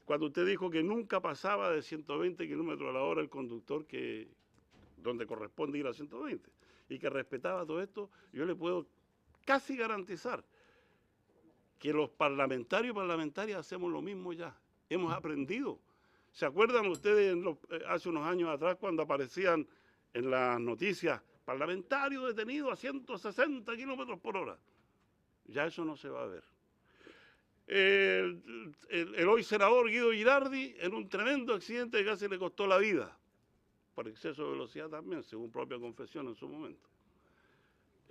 cuando usted dijo que nunca pasaba de 120 kilómetros a la hora el conductor donde corresponde ir a 120 y que respetaba todo esto, yo le puedo casi garantizar que los parlamentarios y parlamentarias hacemos lo mismo ya. Hemos aprendido. ¿Se acuerdan ustedes hace unos años atrás cuando aparecían en las noticias parlamentario detenido a 160 kilómetros por hora? Ya eso no se va a ver. El hoy senador Guido Girardi en un tremendo accidente que casi le costó la vida, por exceso de velocidad también, según propia confesión en su momento.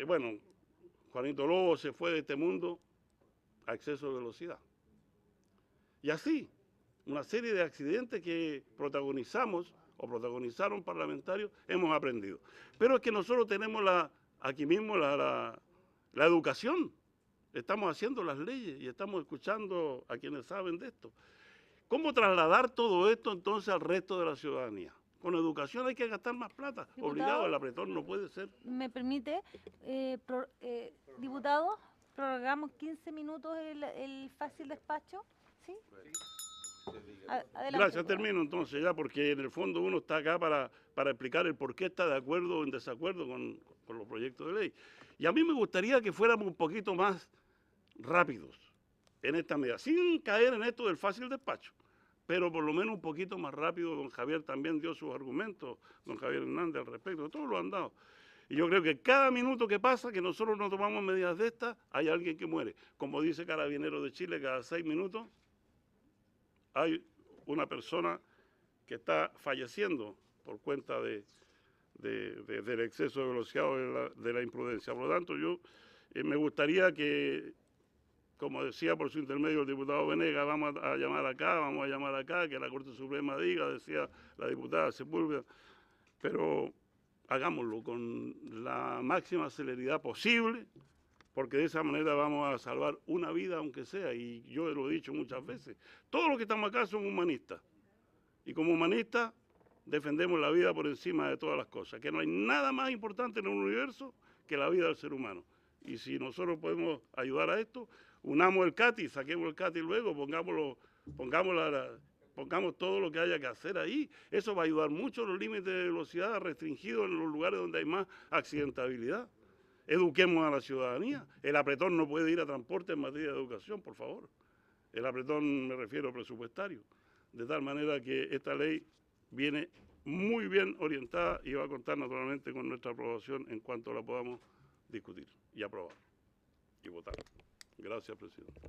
Bueno, Juanito Lobo se fue de este mundo a exceso de velocidad. Y así, una serie de accidentes que protagonizamos o protagonizaron parlamentarios, hemos aprendido. Pero es que nosotros tenemos aquí mismo la educación. Estamos haciendo las leyes y estamos escuchando a quienes saben de esto. ¿Cómo trasladar todo esto entonces al resto de la ciudadanía? Con educación hay que gastar más plata. Diputado, obligado, el apretón no puede ser. ¿Me permite, diputado, prorrogamos 15 minutos el fácil despacho? ¿Sí? Adelante. Gracias, termino entonces ya, porque en el fondo uno está acá para explicar el por qué está de acuerdo o en desacuerdo con los proyectos de ley. Y a mí me gustaría que fuéramos un poquito más rápidos en esta medida, sin caer en esto del fácil despacho, pero por lo menos un poquito más rápido. Don Javier también dio sus argumentos, don Javier Hernández al respecto, todos lo han dado. Y yo creo que cada minuto que pasa, que nosotros no tomamos medidas de estas, hay alguien que muere. Como dice Carabineros de Chile, cada 6 minutos hay una persona que está falleciendo por cuenta del exceso de velocidad o de la imprudencia. Por lo tanto, yo me gustaría que, como decía por su intermedio el diputado Venegas, vamos a llamar acá, que la Corte Suprema diga, decía la diputada Sepúlveda, pero hagámoslo con la máxima celeridad posible, porque de esa manera vamos a salvar una vida, aunque sea, y yo lo he dicho muchas veces. Todos los que estamos acá son humanistas, y como humanistas defendemos la vida por encima de todas las cosas, que no hay nada más importante en el universo que la vida del ser humano. Y si nosotros podemos ayudar a esto, unamos el CATI, saquemos el CATI luego, pongamos todo lo que haya que hacer ahí. Eso va a ayudar mucho los límites de velocidad restringidos en los lugares donde hay más accidentabilidad. Eduquemos a la ciudadanía. El apretón no puede ir a transporte en materia de educación, por favor. El apretón me refiero presupuestario. De tal manera que esta ley viene muy bien orientada y va a contar naturalmente con nuestra aprobación en cuanto la podamos discutir y aprobar y votar. Gracias, presidente.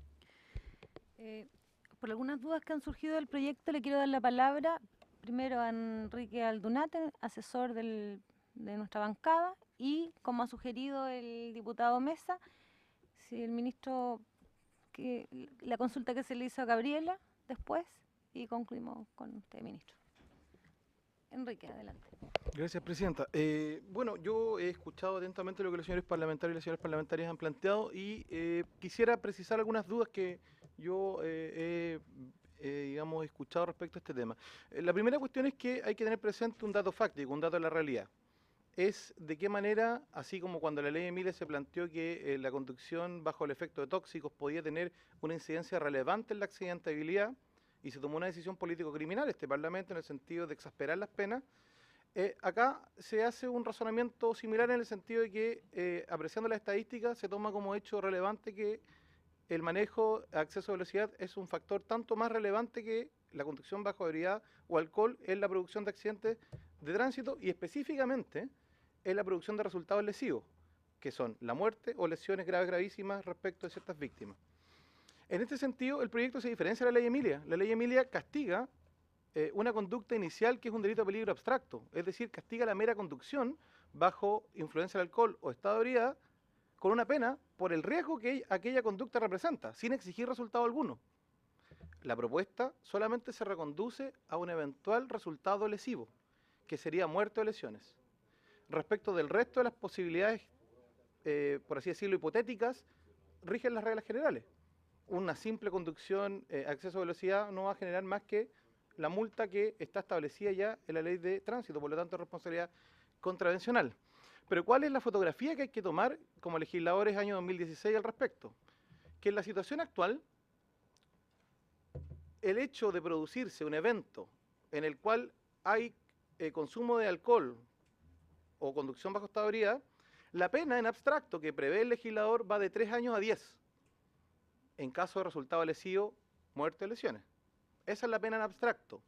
Por algunas dudas que han surgido del proyecto, le quiero dar la palabra primero a Enrique Aldunate, asesor de nuestra bancada, y como ha sugerido el diputado Mesa, si el ministro, la consulta que se le hizo a Gabriela después, y concluimos con usted, ministro. Enrique, adelante. Gracias, presidenta. Bueno, yo he escuchado atentamente lo que los señores parlamentarios y las señoras parlamentarias han planteado y quisiera precisar algunas dudas que yo digamos, escuchado respecto a este tema. La primera cuestión es que hay que tener presente un dato fáctico, un dato de la realidad. Es de qué manera, así como cuando la ley Emilia se planteó que la conducción bajo el efecto de tóxicos podía tener una incidencia relevante en la accidentabilidad, y se tomó una decisión político-criminal, este Parlamento, en el sentido de exasperar las penas. Acá se hace un razonamiento similar en el sentido de que, apreciando las estadísticas, se toma como hecho relevante que el manejo a exceso de velocidad es un factor tanto más relevante que la conducción bajo ebriedad o alcohol en la producción de accidentes de tránsito y específicamente en la producción de resultados lesivos, que son la muerte o lesiones graves gravísimas respecto de ciertas víctimas. En este sentido, el proyecto se diferencia de la ley Emilia. La ley Emilia castiga una conducta inicial que es un delito de peligro abstracto, es decir, castiga la mera conducción bajo influencia del alcohol o estado de ebriedad con una pena por el riesgo que aquella conducta representa, sin exigir resultado alguno. La propuesta solamente se reconduce a un eventual resultado lesivo, que sería muerte o lesiones. Respecto del resto de las posibilidades, por así decirlo, hipotéticas, rigen las reglas generales. Una simple conducción a exceso de velocidad no va a generar más que la multa que está establecida ya en la ley de tránsito, por lo tanto responsabilidad contravencional. Pero ¿cuál es la fotografía que hay que tomar como legisladores año 2016 al respecto? Que en la situación actual, el hecho de producirse un evento en el cual hay consumo de alcohol o conducción bajo estado de ebriedad, la pena en abstracto que prevé el legislador va de 3 años a 10. En caso de resultado lesivo, muerte o lesiones. Esa es la pena en abstracto.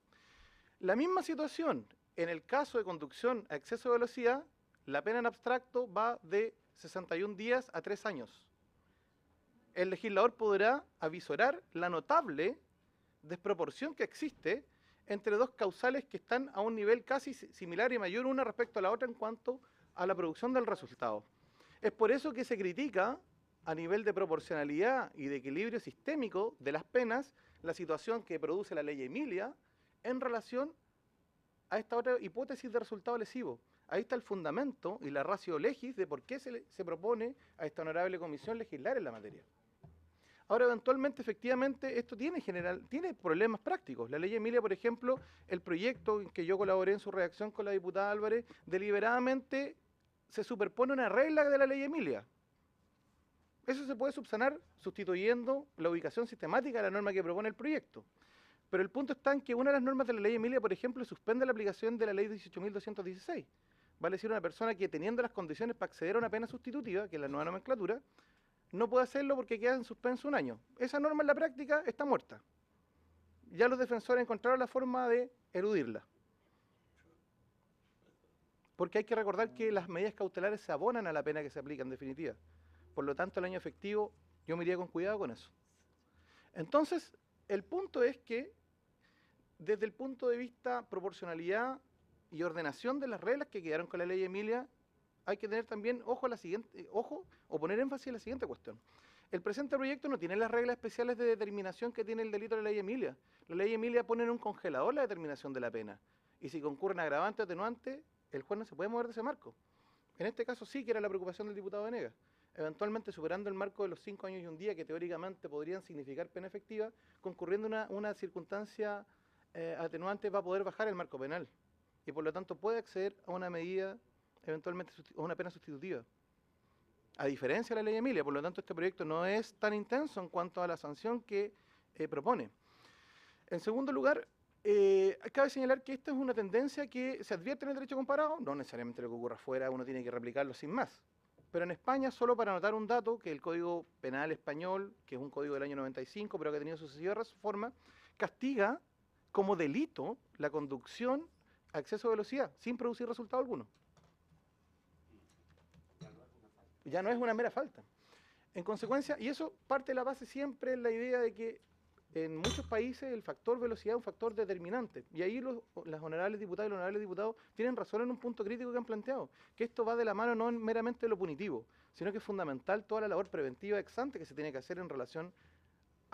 La misma situación, en el caso de conducción a exceso de velocidad, la pena en abstracto va de 61 días a 3 años. El legislador podrá avisorar la notable desproporción que existe entre dos causales que están a un nivel casi similar y mayor una respecto a la otra en cuanto a la producción del resultado. Es por eso que se critica a nivel de proporcionalidad y de equilibrio sistémico de las penas, la situación que produce la ley Emilia en relación a esta otra hipótesis de resultado lesivo. Ahí está el fundamento y la ratio legis de por qué se propone a esta honorable comisión legislar en la materia. Ahora, eventualmente, efectivamente, esto tiene problemas prácticos. La ley Emilia, por ejemplo, el proyecto en que yo colaboré en su redacción con la diputada Álvarez, deliberadamente se superpone una regla de la ley Emilia. Eso se puede subsanar sustituyendo la ubicación sistemática de la norma que propone el proyecto. Pero el punto está en que una de las normas de la ley Emilia, por ejemplo, suspende la aplicación de la ley 18.216. Vale decir, una persona que teniendo las condiciones para acceder a una pena sustitutiva, que es la nueva nomenclatura, no puede hacerlo porque queda en suspenso un año. Esa norma en la práctica está muerta. Ya los defensores encontraron la forma de eludirla. Porque hay que recordar que las medidas cautelares se abonan a la pena que se aplica en definitiva. Por lo tanto, el año efectivo, yo me iría con cuidado con eso. Entonces, el punto es que, desde el punto de vista proporcionalidad y ordenación de las reglas que quedaron con la ley Emilia, hay que tener también ojo o poner énfasis en la siguiente cuestión. El presente proyecto no tiene las reglas especiales de determinación que tiene el delito de la ley Emilia. La ley Emilia pone en un congelador la determinación de la pena. Y si concurren agravantes o atenuantes, el juez no se puede mover de ese marco. En este caso sí que era la preocupación del diputado Venegas. Eventualmente superando el marco de los 5 años y un día, que teóricamente podrían significar pena efectiva, concurriendo una circunstancia atenuante, va a poder bajar el marco penal. Y por lo tanto puede acceder a una medida, eventualmente a una pena sustitutiva. A diferencia de la ley Emilia, por lo tanto este proyecto no es tan intenso en cuanto a la sanción que propone. En segundo lugar, cabe señalar que esta es una tendencia que se advierte en el derecho comparado, no necesariamente lo que ocurra afuera uno tiene que replicarlo sin más. Pero en España, solo para anotar un dato, que el Código Penal español, que es un código del año 95, pero que ha tenido sucesiva reforma, castiga como delito la conducción a exceso de velocidad, sin producir resultado alguno. Ya no es una mera falta. En consecuencia, y eso parte de la base siempre en la idea de que en muchos países el factor velocidad es un factor determinante. Y ahí las honorables diputadas y los honorables diputados tienen razón en un punto crítico que han planteado, que esto va de la mano no meramente de lo punitivo, sino que es fundamental toda la labor preventiva ex ante que se tiene que hacer en relación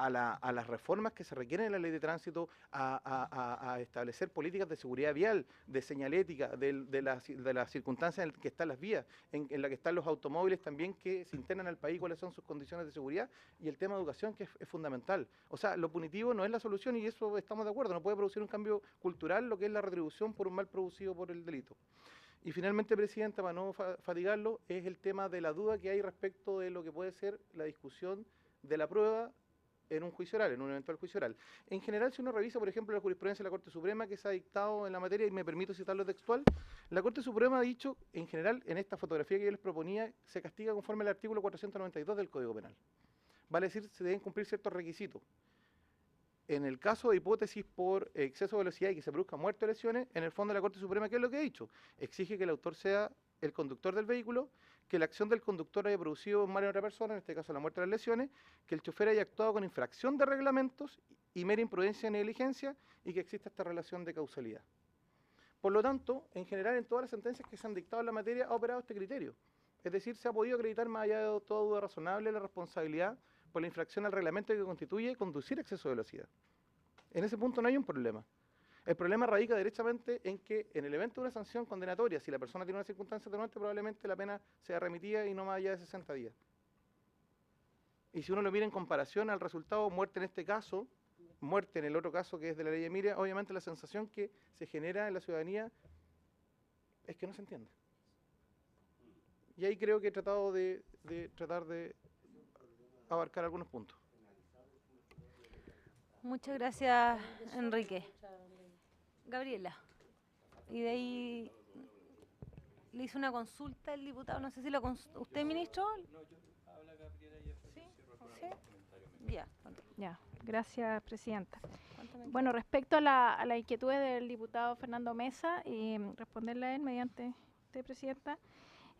a las reformas que se requieren en la ley de tránsito, a establecer políticas de seguridad vial, de señalética, de las circunstancias en las que están las vías, en las que están los automóviles también que se internan al país, cuáles son sus condiciones de seguridad, y el tema de educación, que es fundamental. O sea, lo punitivo no es la solución y eso estamos de acuerdo, no puede producir un cambio cultural lo que es la retribución por un mal producido por el delito. Y finalmente, Presidenta, para no fatigarlo, es el tema de la duda que hay respecto de lo que puede ser la discusión de la prueba en un juicio oral, en un eventual juicio oral. En general, si uno revisa, por ejemplo, la jurisprudencia de la Corte Suprema que se ha dictado en la materia, y me permito citarlo textual, la Corte Suprema ha dicho, en general, en esta fotografía que yo les proponía, se castiga conforme al artículo 492 del Código Penal. Vale decir, se deben cumplir ciertos requisitos. En el caso de hipótesis por exceso de velocidad y que se produzca muerte o lesiones, en el fondo la Corte Suprema, ¿qué es lo que ha dicho? Exige que el autor sea el conductor del vehículo, que la acción del conductor haya producido mal en otra persona, en este caso la muerte o las lesiones, que el chofer haya actuado con infracción de reglamentos y mera imprudencia y negligencia, y que exista esta relación de causalidad. Por lo tanto, en general, en todas las sentencias que se han dictado en la materia, ha operado este criterio. Es decir, se ha podido acreditar más allá de toda duda razonable la responsabilidad por la infracción al reglamento que constituye conducir exceso de velocidad. En ese punto no hay un problema. El problema radica derechamente en que en el evento de una sanción condenatoria, si la persona tiene una circunstancia atenuante, probablemente la pena sea remitida y no más allá de 60 días. Y si uno lo mira en comparación al resultado, muerte en este caso, muerte en el otro caso que es de la ley Emilia, obviamente la sensación que se genera en la ciudadanía es que no se entiende. Y ahí creo que he tratado de tratar de abarcar algunos puntos. Muchas gracias, Enrique. Gabriela, y de ahí le hizo una consulta el diputado, no sé si ¿usted, ministro? No, yo habla Gabriela y ¿Sí? ¿Sí? Ya, gracias, Presidenta. Bueno, respecto a la inquietud del diputado Fernando Mesa, y responderle a él mediante usted, Presidenta,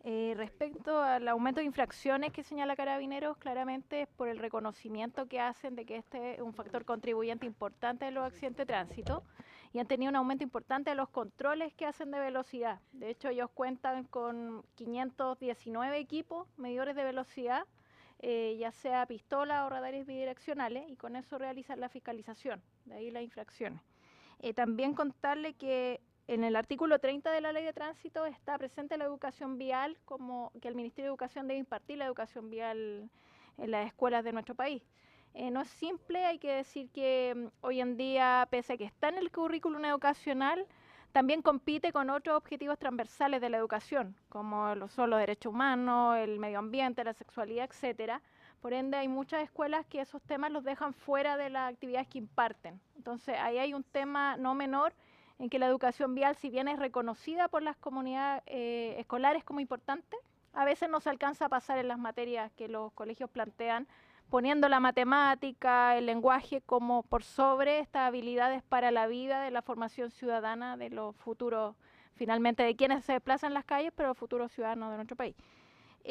respecto al aumento de infracciones que señala Carabineros, claramente es por el reconocimiento que hacen de que este es un factor contribuyente importante de los accidentes de tránsito y han tenido un aumento importante de los controles que hacen de velocidad. De hecho, ellos cuentan con 519 equipos medidores de velocidad, ya sea pistola o radares bidireccionales, y con eso realizan la fiscalización, de ahí las infracciones. También contarle que en el artículo 30 de la Ley de Tránsito está presente la educación vial, como que el Ministerio de Educación debe impartir la educación vial en las escuelas de nuestro país. No es simple, hay que decir que hoy en día, pese a que está en el currículum educacional, también compite con otros objetivos transversales de la educación, como son los derechos humanos, el medio ambiente, la sexualidad, etcétera. Por ende, hay muchas escuelas que esos temas los dejan fuera de las actividades que imparten. Entonces, ahí hay un tema no menor en que la educación vial, si bien es reconocida por las comunidades escolares como importante, a veces no se alcanza a pasar en las materias que los colegios plantean, poniendo la matemática, el lenguaje como por sobre estas habilidades para la vida, de la formación ciudadana de los futuros, finalmente de quienes se desplazan en las calles, pero los futuros ciudadanos de nuestro país.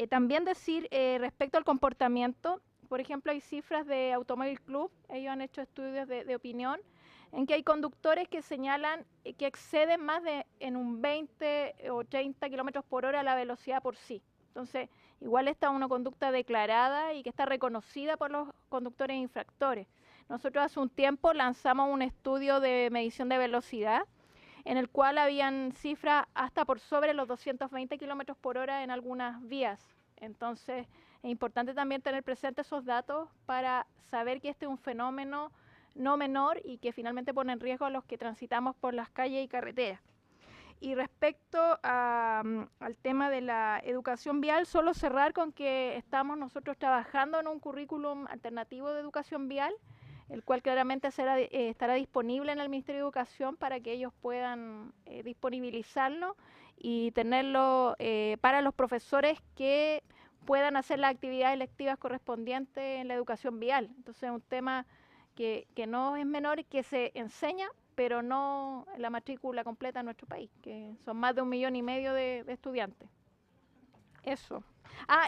También decir respecto al comportamiento, por ejemplo, hay cifras de Automóvil Club, ellos han hecho estudios de opinión, en que hay conductores que señalan que exceden más en un 20 o 30 kilómetros por hora la velocidad por sí. Entonces, igual está una conducta declarada y que está reconocida por los conductores infractores. Nosotros hace un tiempo lanzamos un estudio de medición de velocidad en el cual habían cifras hasta por sobre los 220 kilómetros por hora en algunas vías. Entonces, es importante también tener presentes esos datos para saber que este es un fenómeno no menor y que finalmente pone en riesgo a los que transitamos por las calles y carreteras. Y respecto al tema de la educación vial, solo cerrar con que estamos nosotros trabajando en un currículum alternativo de educación vial, el cual claramente estará disponible en el Ministerio de Educación para que ellos puedan disponibilizarlo y tenerlo para los profesores que puedan hacer las actividades electivas correspondientes en la educación vial. Entonces es un tema que no es menor y que se enseña, pero no en la matrícula completa en nuestro país, que son más de 1,5 millones de estudiantes. Eso.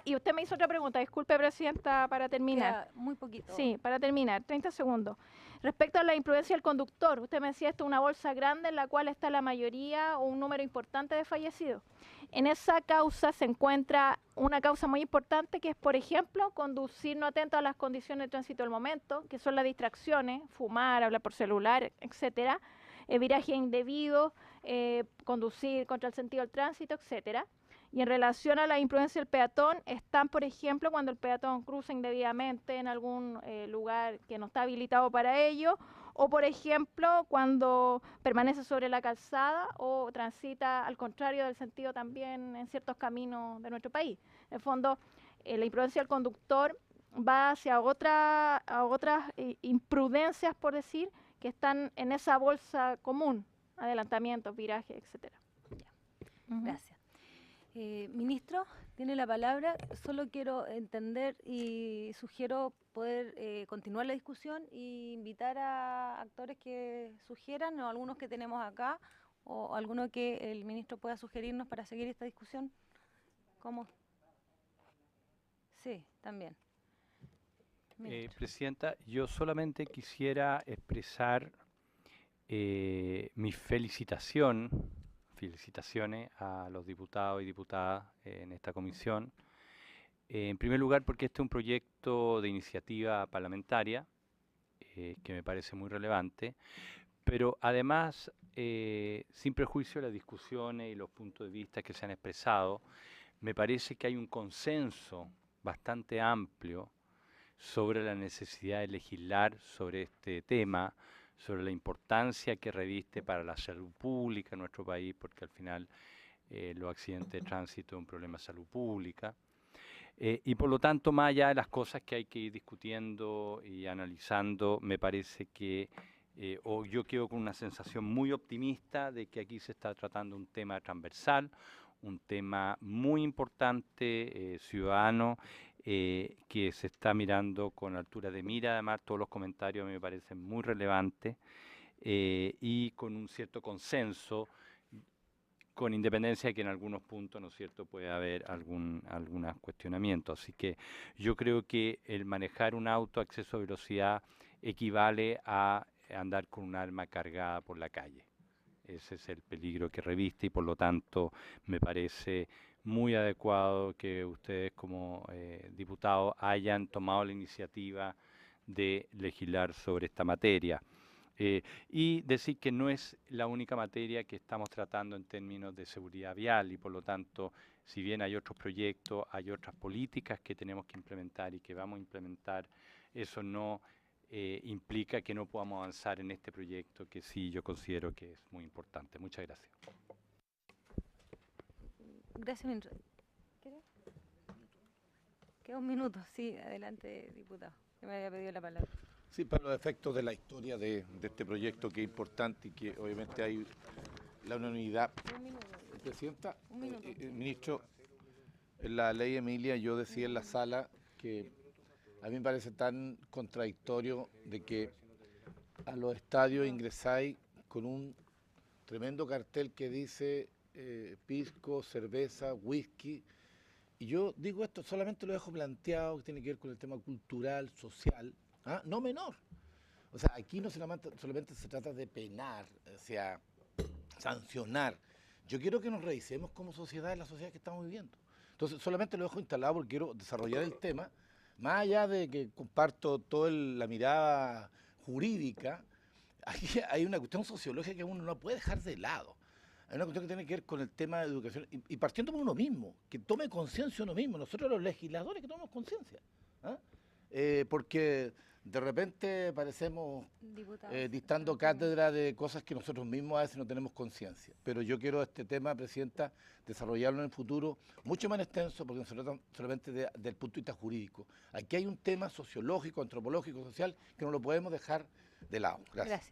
Y usted me hizo otra pregunta, disculpe, Presidenta, para terminar. Queda muy poquito. Sí, para terminar, 30 segundos. Respecto a la imprudencia del conductor, usted me decía esto es una bolsa grande en la cual está la mayoría o un número importante de fallecidos. En esa causa se encuentra una causa muy importante que es, por ejemplo, conducir no atento a las condiciones de tránsito del momento, que son las distracciones, fumar, hablar por celular, etcétera, viraje indebido, conducir contra el sentido del tránsito, etcétera. Y en relación a la imprudencia del peatón, están, por ejemplo, cuando el peatón cruza indebidamente en algún lugar que no está habilitado para ello, o, por ejemplo, cuando permanece sobre la calzada o transita al contrario del sentido también en ciertos caminos de nuestro país. En el fondo, la imprudencia del conductor va hacia otras imprudencias, por decir, que están en esa bolsa común, adelantamientos, virajes, etcétera. Gracias. Ministro, tiene la palabra. Solo quiero entender y sugiero poder continuar la discusión e invitar a actores que sugieran, o algunos que tenemos acá, o alguno que el ministro pueda sugerirnos para seguir esta discusión. ¿Cómo? Sí, también. Presidenta, yo solamente quisiera expresar mi felicitaciones a los diputados y diputadas en esta comisión. En primer lugar, porque este es un proyecto de iniciativa parlamentaria que me parece muy relevante, pero además, sin prejuicio de las discusiones y los puntos de vista que se han expresado, me parece que hay un consenso bastante amplio sobre la necesidad de legislar sobre este tema, sobre la importancia que reviste para la salud pública en nuestro país, porque al final los accidentes de tránsito es un problema de salud pública. Y por lo tanto, más allá de las cosas que hay que ir discutiendo y analizando, me parece que yo quedo con una sensación muy optimista de que aquí se está tratando un tema transversal, un tema muy importante, ciudadano, que se está mirando con altura de mira. Además, todos los comentarios me parecen muy relevantes y con un cierto consenso, con independencia de que en algunos puntos, ¿no es cierto?, puede haber algunos cuestionamientos. Así que yo creo que el manejar un auto a exceso de velocidad equivale a andar con un arma cargada por la calle. Ese es el peligro que reviste y por lo tanto me parece muy adecuado que ustedes como diputados hayan tomado la iniciativa de legislar sobre esta materia. Y decir que no es la única materia que estamos tratando en términos de seguridad vial y por lo tanto, si bien hay otros proyectos, hay otras políticas que tenemos que implementar y que vamos a implementar, eso no implica que no podamos avanzar en este proyecto que sí yo considero que es muy importante. Muchas gracias. Gracias, ministro. Queda un minuto, sí, adelante, diputado, que me había pedido la palabra. Sí, para los efectos de la historia de este proyecto que es importante y que obviamente hay la unanimidad. Un minuto. Presidenta, Un minuto. ministro, en la ley Emilia yo decía en la sala que a mí me parece tan contradictorio de que a los estadios ingresáis con un tremendo cartel que dice pisco, cerveza, whisky. Y yo digo esto, solamente lo dejo planteado, que tiene que ver con el tema cultural, social, no menor. O sea, aquí no solamente se trata de penar, o sea, sancionar. Yo quiero que nos revisemos como sociedad en la sociedad que estamos viviendo. Entonces, solamente lo dejo instalado porque quiero desarrollar el tema, más allá de que comparto toda la mirada jurídica, aquí hay una cuestión sociológica que uno no puede dejar de lado. Hay una cuestión que tiene que ver con el tema de educación y partiendo por uno mismo, que tome conciencia uno mismo, nosotros los legisladores que tomemos conciencia. Porque de repente parecemos dictando cátedra de cosas que nosotros mismos a veces no tenemos conciencia. Pero yo quiero este tema, Presidenta, desarrollarlo en el futuro mucho más extenso, porque no se trata solamente del punto de vista jurídico. Aquí hay un tema sociológico, antropológico, social, que no lo podemos dejar de lado. Gracias.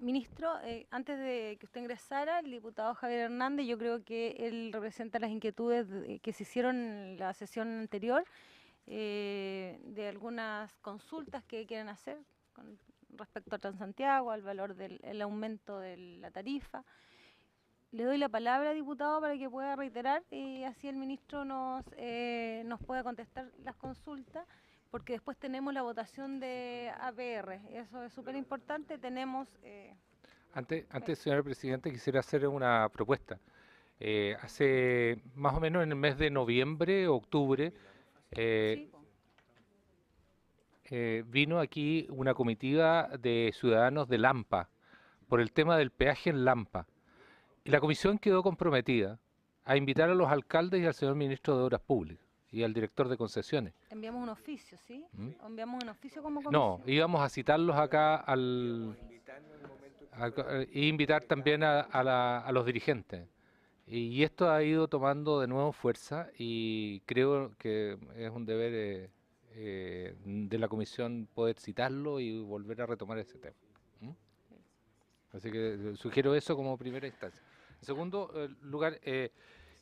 Ministro, antes de que usted ingresara, el diputado Javier Hernández, yo creo que él representa las inquietudes que se hicieron en la sesión anterior, de algunas consultas que quieren hacer con respecto a Transantiago, al valor del aumento de la tarifa. Le doy la palabra, diputado, para que pueda reiterar y así el ministro nos pueda contestar las consultas, porque después tenemos la votación de APR. Eso es súper importante. Tenemos... Antes, señor presidente, quisiera hacer una propuesta. Hace más o menos en el mes de noviembre, octubre, vino aquí una comitiva de ciudadanos de Lampa por el tema del peaje en Lampa. Y la comisión quedó comprometida a invitar a los alcaldes y al señor ministro de Obras Públicas y al director de concesiones. Enviamos un oficio, ¿sí? Enviamos un oficio como comisión. No, íbamos a citarlos acá y invitar también a los dirigentes. Y esto ha ido tomando de nuevo fuerza y creo que es un deber de la comisión poder citarlo y volver a retomar ese tema. Así que sugiero eso como primera instancia. En segundo lugar,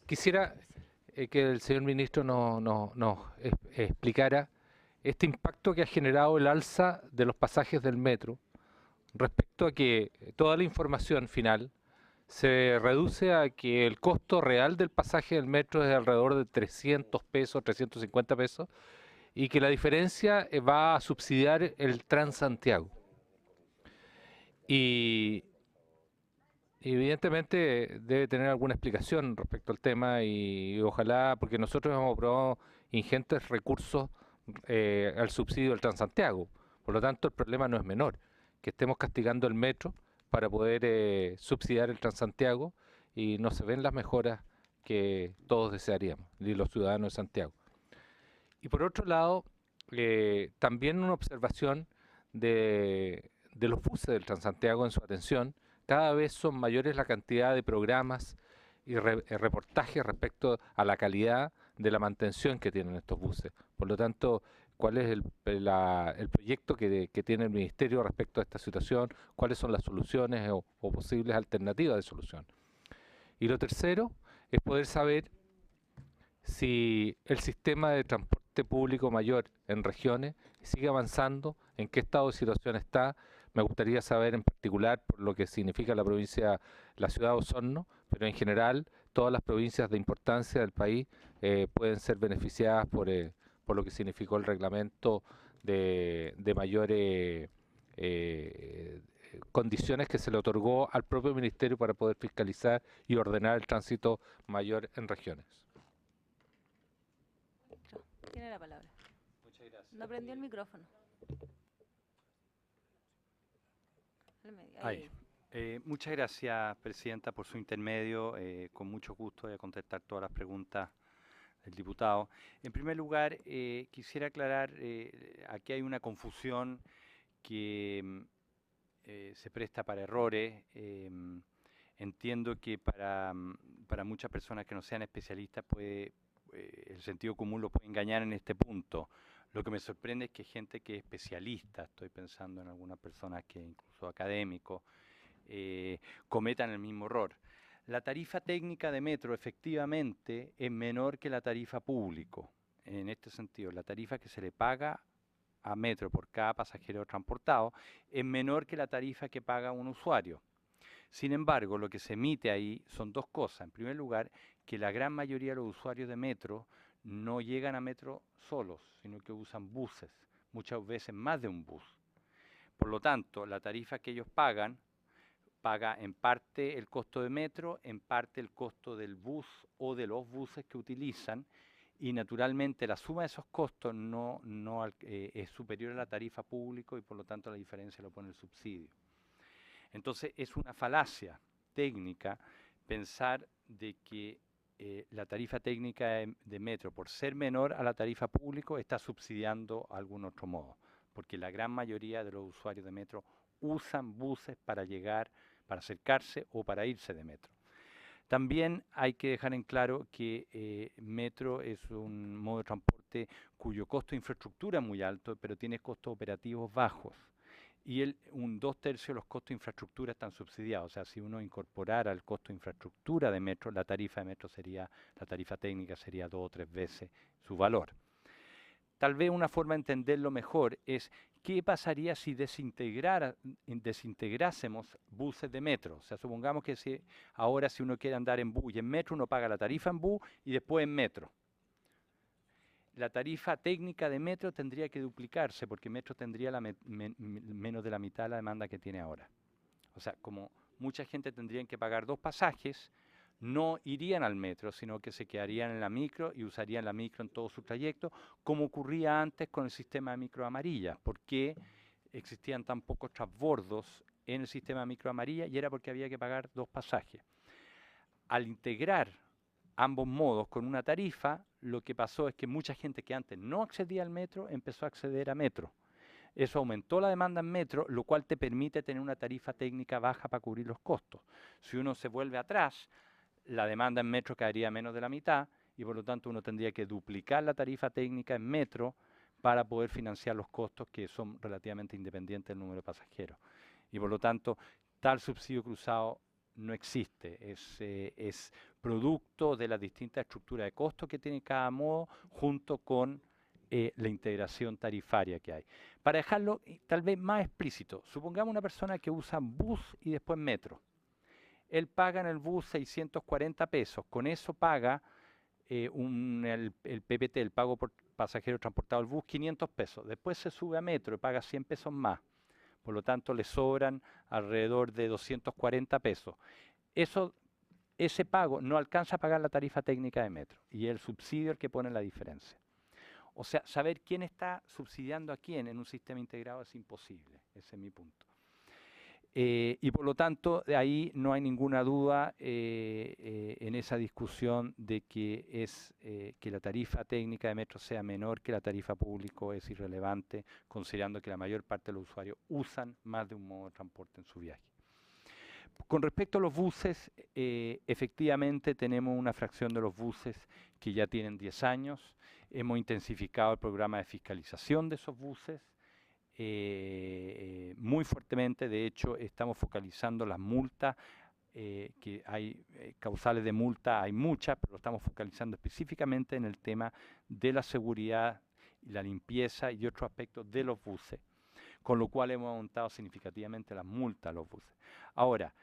quisiera que el señor ministro nos explicara este impacto que ha generado el alza de los pasajes del metro respecto a que toda la información final se reduce a que el costo real del pasaje del metro es de alrededor de 300 pesos, 350 pesos, y que la diferencia va a subsidiar el Transantiago. Y evidentemente debe tener alguna explicación respecto al tema y ojalá, porque nosotros hemos aprobado ingentes recursos al subsidio del Transantiago. Por lo tanto, el problema no es menor, que estemos castigando el metro para poder subsidiar el Transantiago y no se ven las mejoras que todos desearíamos, y los ciudadanos de Santiago. Y por otro lado, también una observación de los buses del Transantiago en su atención. Cada vez son mayores la cantidad de programas y reportajes respecto a la calidad de la mantención que tienen estos buses. Por lo tanto, ¿cuál es el proyecto que tiene el Ministerio respecto a esta situación? ¿Cuáles son las soluciones o posibles alternativas de solución? Y lo tercero es poder saber si el sistema de transporte público mayor en regiones sigue avanzando, en qué estado de situación está. Me gustaría saber en particular por lo que significa la ciudad de Osorno, pero en general todas las provincias de importancia del país pueden ser beneficiadas por lo que significó el reglamento de mayores condiciones que se le otorgó al propio Ministerio para poder fiscalizar y ordenar el tránsito mayor en regiones. Tiene la palabra. Muchas gracias. No prendió el micrófono. al medio, Ahí. Muchas gracias, Presidenta, por su intermedio. Con mucho gusto voy a contestar todas las preguntas del diputado. En primer lugar, quisiera aclarar, aquí hay una confusión que se presta para errores. Entiendo que para muchas personas que no sean especialistas el sentido común lo puede engañar en este punto. Lo que me sorprende es que gente que es especialista, estoy pensando en algunas personas que incluso académicos, cometan el mismo error. La tarifa técnica de metro efectivamente es menor que la tarifa público. En este sentido, la tarifa que se le paga a metro por cada pasajero transportado es menor que la tarifa que paga un usuario. Sin embargo, lo que se emite ahí son dos cosas. En primer lugar, que la gran mayoría de los usuarios de metro no llegan a metro solos, sino que usan buses, muchas veces más de un bus. Por lo tanto, la tarifa que ellos paga en parte el costo de metro, en parte el costo del bus o de los buses que utilizan, y naturalmente la suma de esos costos es superior a la tarifa pública y por lo tanto la diferencia lo pone el subsidio. Entonces es una falacia técnica pensar de que la tarifa técnica de metro, por ser menor a la tarifa pública, está subsidiando a algún otro modo, porque la gran mayoría de los usuarios de metro usan buses para llegar, para acercarse o para irse de metro. También hay que dejar en claro que metro es un modo de transporte cuyo costo de infraestructura es muy alto, pero tiene costos operativos bajos. Y un 2/3 de los costos de infraestructura están subsidiados. O sea, si uno incorporara el costo de infraestructura de metro, la tarifa de metro la tarifa técnica sería 2 o 3 veces su valor. Tal vez una forma de entenderlo mejor es qué pasaría si desintegrásemos buses de metro. O sea, supongamos que ahora si uno quiere andar en bus y en metro, uno paga la tarifa en bus y después en metro. La tarifa técnica de metro tendría que duplicarse porque metro tendría menos de la mitad de la demanda que tiene ahora. O sea, como mucha gente tendría que pagar 2 pasajes, no irían al metro, sino que se quedarían en la micro y usarían la micro en todo su trayecto, como ocurría antes con el sistema de micro amarillas. ¿Por qué existían tan pocos transbordos en el sistema de micro amarilla? Y era porque había que pagar 2 pasajes. Al integrar ambos modos con una tarifa, lo que pasó es que mucha gente que antes no accedía al metro empezó a acceder a metro. Eso aumentó la demanda en metro, lo cual te permite tener una tarifa técnica baja para cubrir los costos. Si uno se vuelve atrás, la demanda en metro caería menos de la mitad y por lo tanto uno tendría que duplicar la tarifa técnica en metro para poder financiar los costos que son relativamente independientes del número de pasajeros. Y por lo tanto, tal subsidio cruzado no existe, es producto de las distintas estructuras de costos que tiene cada modo junto con la integración tarifaria que hay. Para dejarlo tal vez más explícito, supongamos una persona que usa bus y después metro. Él paga en el bus 640 pesos, con eso paga el PPT, el pago por pasajero transportado al bus, 500 pesos. Después se sube a metro y paga 100 pesos más. Por lo tanto, le sobran alrededor de 240 pesos. Ese pago no alcanza a pagar la tarifa técnica de metro y el subsidio es el que pone la diferencia. O sea, saber quién está subsidiando a quién en un sistema integrado es imposible. Ese es mi punto. Y por lo tanto, de ahí no hay ninguna duda en esa discusión de que que la tarifa técnica de metro sea menor que la tarifa pública es irrelevante, considerando que la mayor parte de los usuarios usan más de un modo de transporte en su viaje. Con respecto a los buses, efectivamente tenemos una fracción de los buses que ya tienen 10 años. Hemos intensificado el programa de fiscalización de esos buses muy fuertemente. De hecho, estamos focalizando las multas, que hay causales de multa, hay muchas, pero estamos focalizando específicamente en el tema de la seguridad, la limpieza y otros aspectos de los buses, con lo cual hemos aumentado significativamente las multas a los buses. Ahora,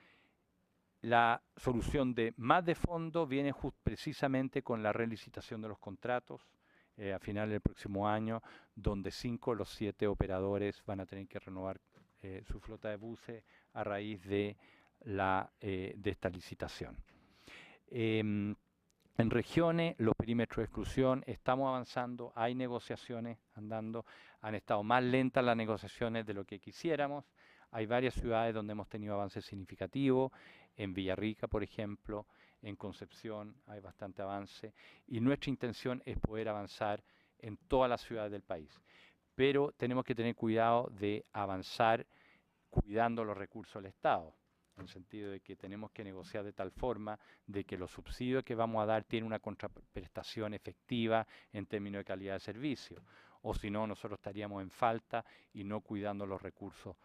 la solución más de fondo viene precisamente con la relicitación de los contratos a finales del próximo año, donde 5 de los 7 operadores van a tener que renovar su flota de buses a raíz de esta licitación. En regiones, los perímetros de exclusión, estamos avanzando, hay negociaciones andando, han estado más lentas las negociaciones de lo que quisiéramos, Hay varias ciudades donde hemos tenido avances significativos, en Villarrica, por ejemplo, en Concepción hay bastante avance, y nuestra intención es poder avanzar en todas las ciudades del país. Pero tenemos que tener cuidado de avanzar cuidando los recursos del Estado, en el sentido de que tenemos que negociar de tal forma de que los subsidios que vamos a dar tienen una contraprestación efectiva en términos de calidad de servicio, o si no, nosotros estaríamos en falta y no cuidando los recursos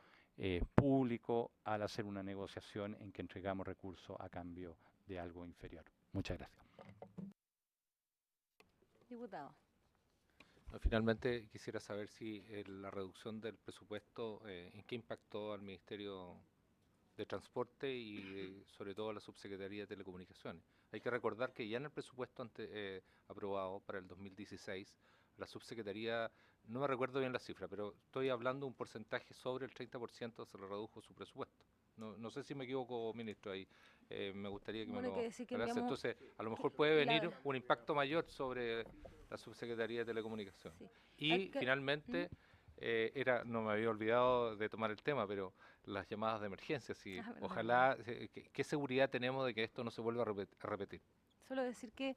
públicos al hacer una negociación en que entregamos recursos a cambio de algo inferior. Muchas gracias. Diputado. Finalmente, quisiera saber si la reducción del presupuesto, ¿en qué impactó al Ministerio de Transporte y sobre todo a la Subsecretaría de Telecomunicaciones? Hay que recordar que ya en el presupuesto aprobado para el 2016, la Subsecretaría, no me recuerdo bien la cifra, pero estoy hablando de un porcentaje sobre el 30% se le redujo su presupuesto. No sé si me equivoco, ministro, ahí me gustaría que me lo aclarase. Entonces, a lo mejor puede venir un impacto mayor sobre la Subsecretaría de Telecomunicaciones. Sí. Y finalmente, no me había olvidado de tomar el tema, pero las llamadas de emergencia, sí, ojalá, ¿qué seguridad tenemos de que esto no se vuelva a repetir? Solo decir que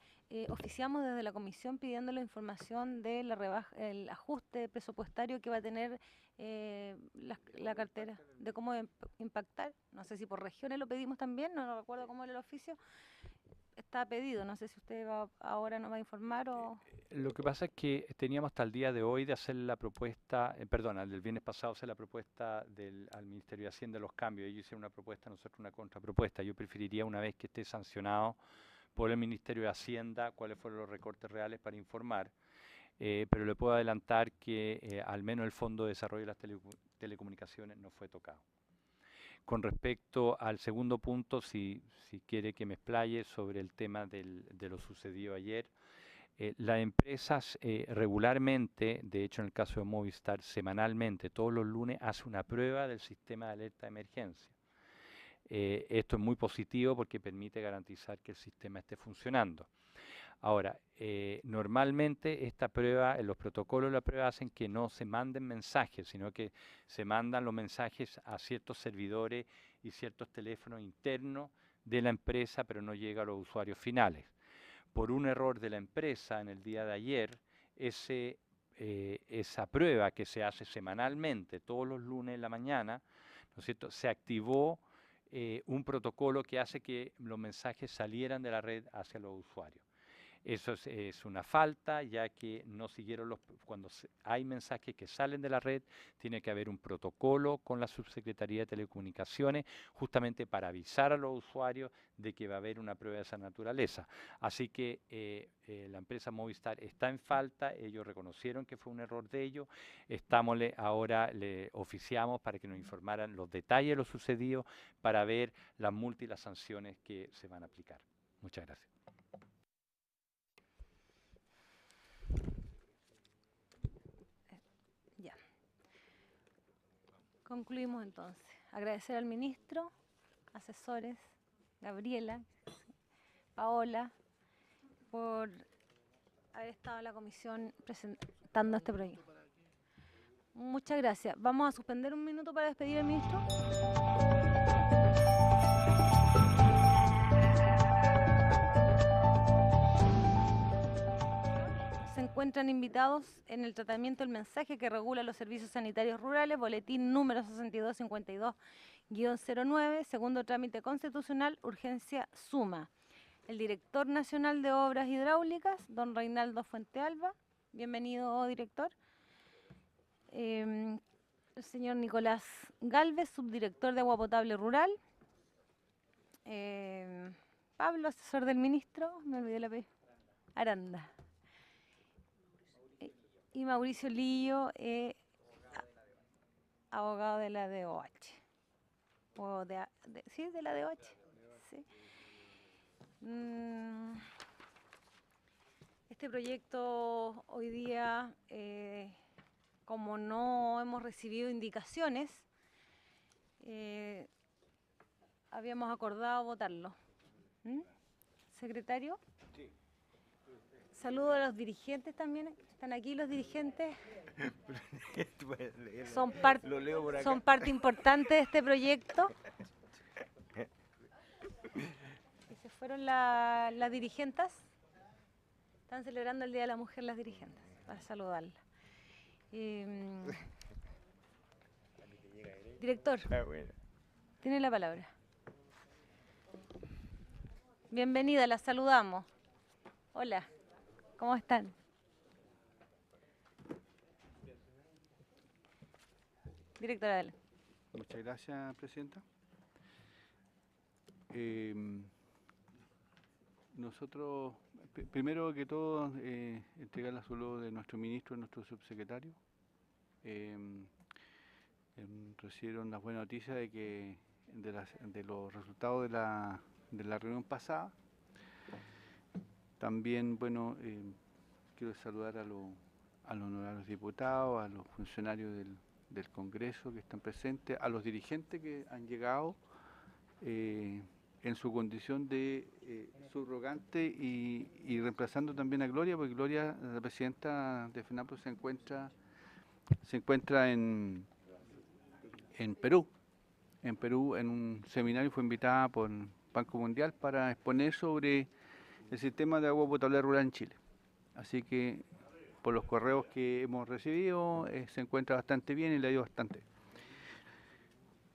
oficiamos desde la comisión pidiendo la información de el ajuste presupuestario que va a tener la cartera, de cómo impactar. No sé si por regiones lo pedimos también, no recuerdo cómo era el oficio. Está pedido, no sé si usted ahora nos va a informar o... Lo que pasa es que teníamos hasta el día de hoy de hacer la propuesta, del viernes pasado hacer la propuesta al Ministerio de Hacienda de los cambios. Ellos hicieron una propuesta, nosotros una contrapropuesta. Yo preferiría, una vez que esté sancionado por el Ministerio de Hacienda, cuáles fueron los recortes reales para informar. Pero le puedo adelantar que al menos el Fondo de Desarrollo de las Telecomunicaciones no fue tocado. Con respecto al segundo punto, si quiere que me explaye sobre el tema de lo sucedido ayer, las empresas regularmente, de hecho en el caso de Movistar, semanalmente, todos los lunes, hace una prueba del sistema de alerta de emergencia. Esto es muy positivo porque permite garantizar que el sistema esté funcionando. Ahora, normalmente esta prueba, los protocolos de la prueba hacen que no se manden mensajes, sino que se mandan los mensajes a ciertos servidores y ciertos teléfonos internos de la empresa, pero no llega a los usuarios finales. Por un error de la empresa en el día de ayer, esa prueba que se hace semanalmente, todos los lunes en la mañana, ¿no es cierto?, se activó un protocolo que hace que los mensajes salieran de la red hacia los usuarios. Eso es una falta, ya que no siguieron cuando hay mensajes que salen de la red, tiene que haber un protocolo con la Subsecretaría de Telecomunicaciones, justamente para avisar a los usuarios de que va a haber una prueba de esa naturaleza. Así que la empresa Movistar está en falta, ellos reconocieron que fue un error de ellos, ahora le oficiamos para que nos informaran los detalles de lo sucedido, para ver las multas y las sanciones que se van a aplicar. Muchas gracias. Concluimos entonces. Agradecer al ministro, asesores, Gabriela, Paola, por haber estado en la comisión presentando este proyecto. Muchas gracias. Vamos a suspender un minuto para despedir al ministro. Se encuentran invitados en el tratamiento del mensaje que regula los servicios sanitarios rurales, boletín número 6252-09, segundo trámite constitucional, urgencia suma. El director nacional de Obras Hidráulicas, don Reinaldo Fuentealba. Bienvenido, director. El señor Nicolás Galvez, subdirector de Agua Potable Rural. Pablo, asesor del ministro, me olvidé la P. Aranda. Y Mauricio Lillo, abogado de la DOH. Sí, de la DOH. Sí. Este proyecto hoy día, como no hemos recibido indicaciones, habíamos acordado votarlo. ¿Secretario? Sí. Saludo a los dirigentes también. Están aquí los dirigentes. Son parte importante de este proyecto. Y se fueron las dirigentas. Están celebrando el Día de la Mujer las dirigentes, para saludarlas. Director, tiene la palabra. Bienvenida, la saludamos. Hola, ¿cómo están? Directora, dale. Muchas gracias, Presidenta. Nosotros, primero que todo, entregar la saludo de nuestro ministro, de nuestro subsecretario. Recibieron las buenas noticias de que de los resultados de la reunión pasada. También, bueno, quiero saludar a los honorables diputados, a los funcionarios del Congreso que están presentes, a los dirigentes que han llegado en su condición de subrogante y reemplazando también a Gloria, porque Gloria, la presidenta de FENAPRO, se encuentra en Perú. En Perú, en un seminario, fue invitada por Banco Mundial para exponer sobre el sistema de agua potable rural en Chile. Así que, por los correos que hemos recibido, se encuentra bastante bien y le ha ido bastante.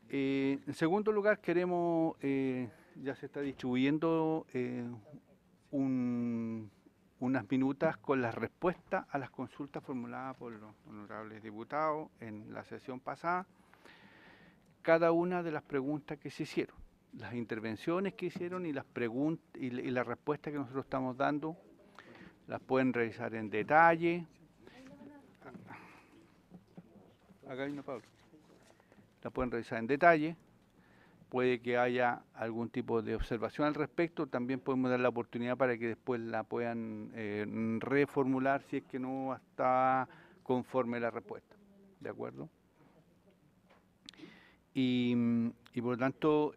En segundo lugar, queremos, ya se está distribuyendo unas minutas con las respuestas a las consultas formuladas por los honorables diputados en la sesión pasada. Cada una de las preguntas que se hicieron, las intervenciones que hicieron y las preguntas y la respuesta que nosotros estamos dando, las pueden revisar en detalle. Acá hay una Pablo. La pueden revisar en detalle. Puede que haya algún tipo de observación al respecto. También podemos dar la oportunidad para que después la puedan reformular si es que no está conforme la respuesta. ¿De acuerdo? Y por lo tanto,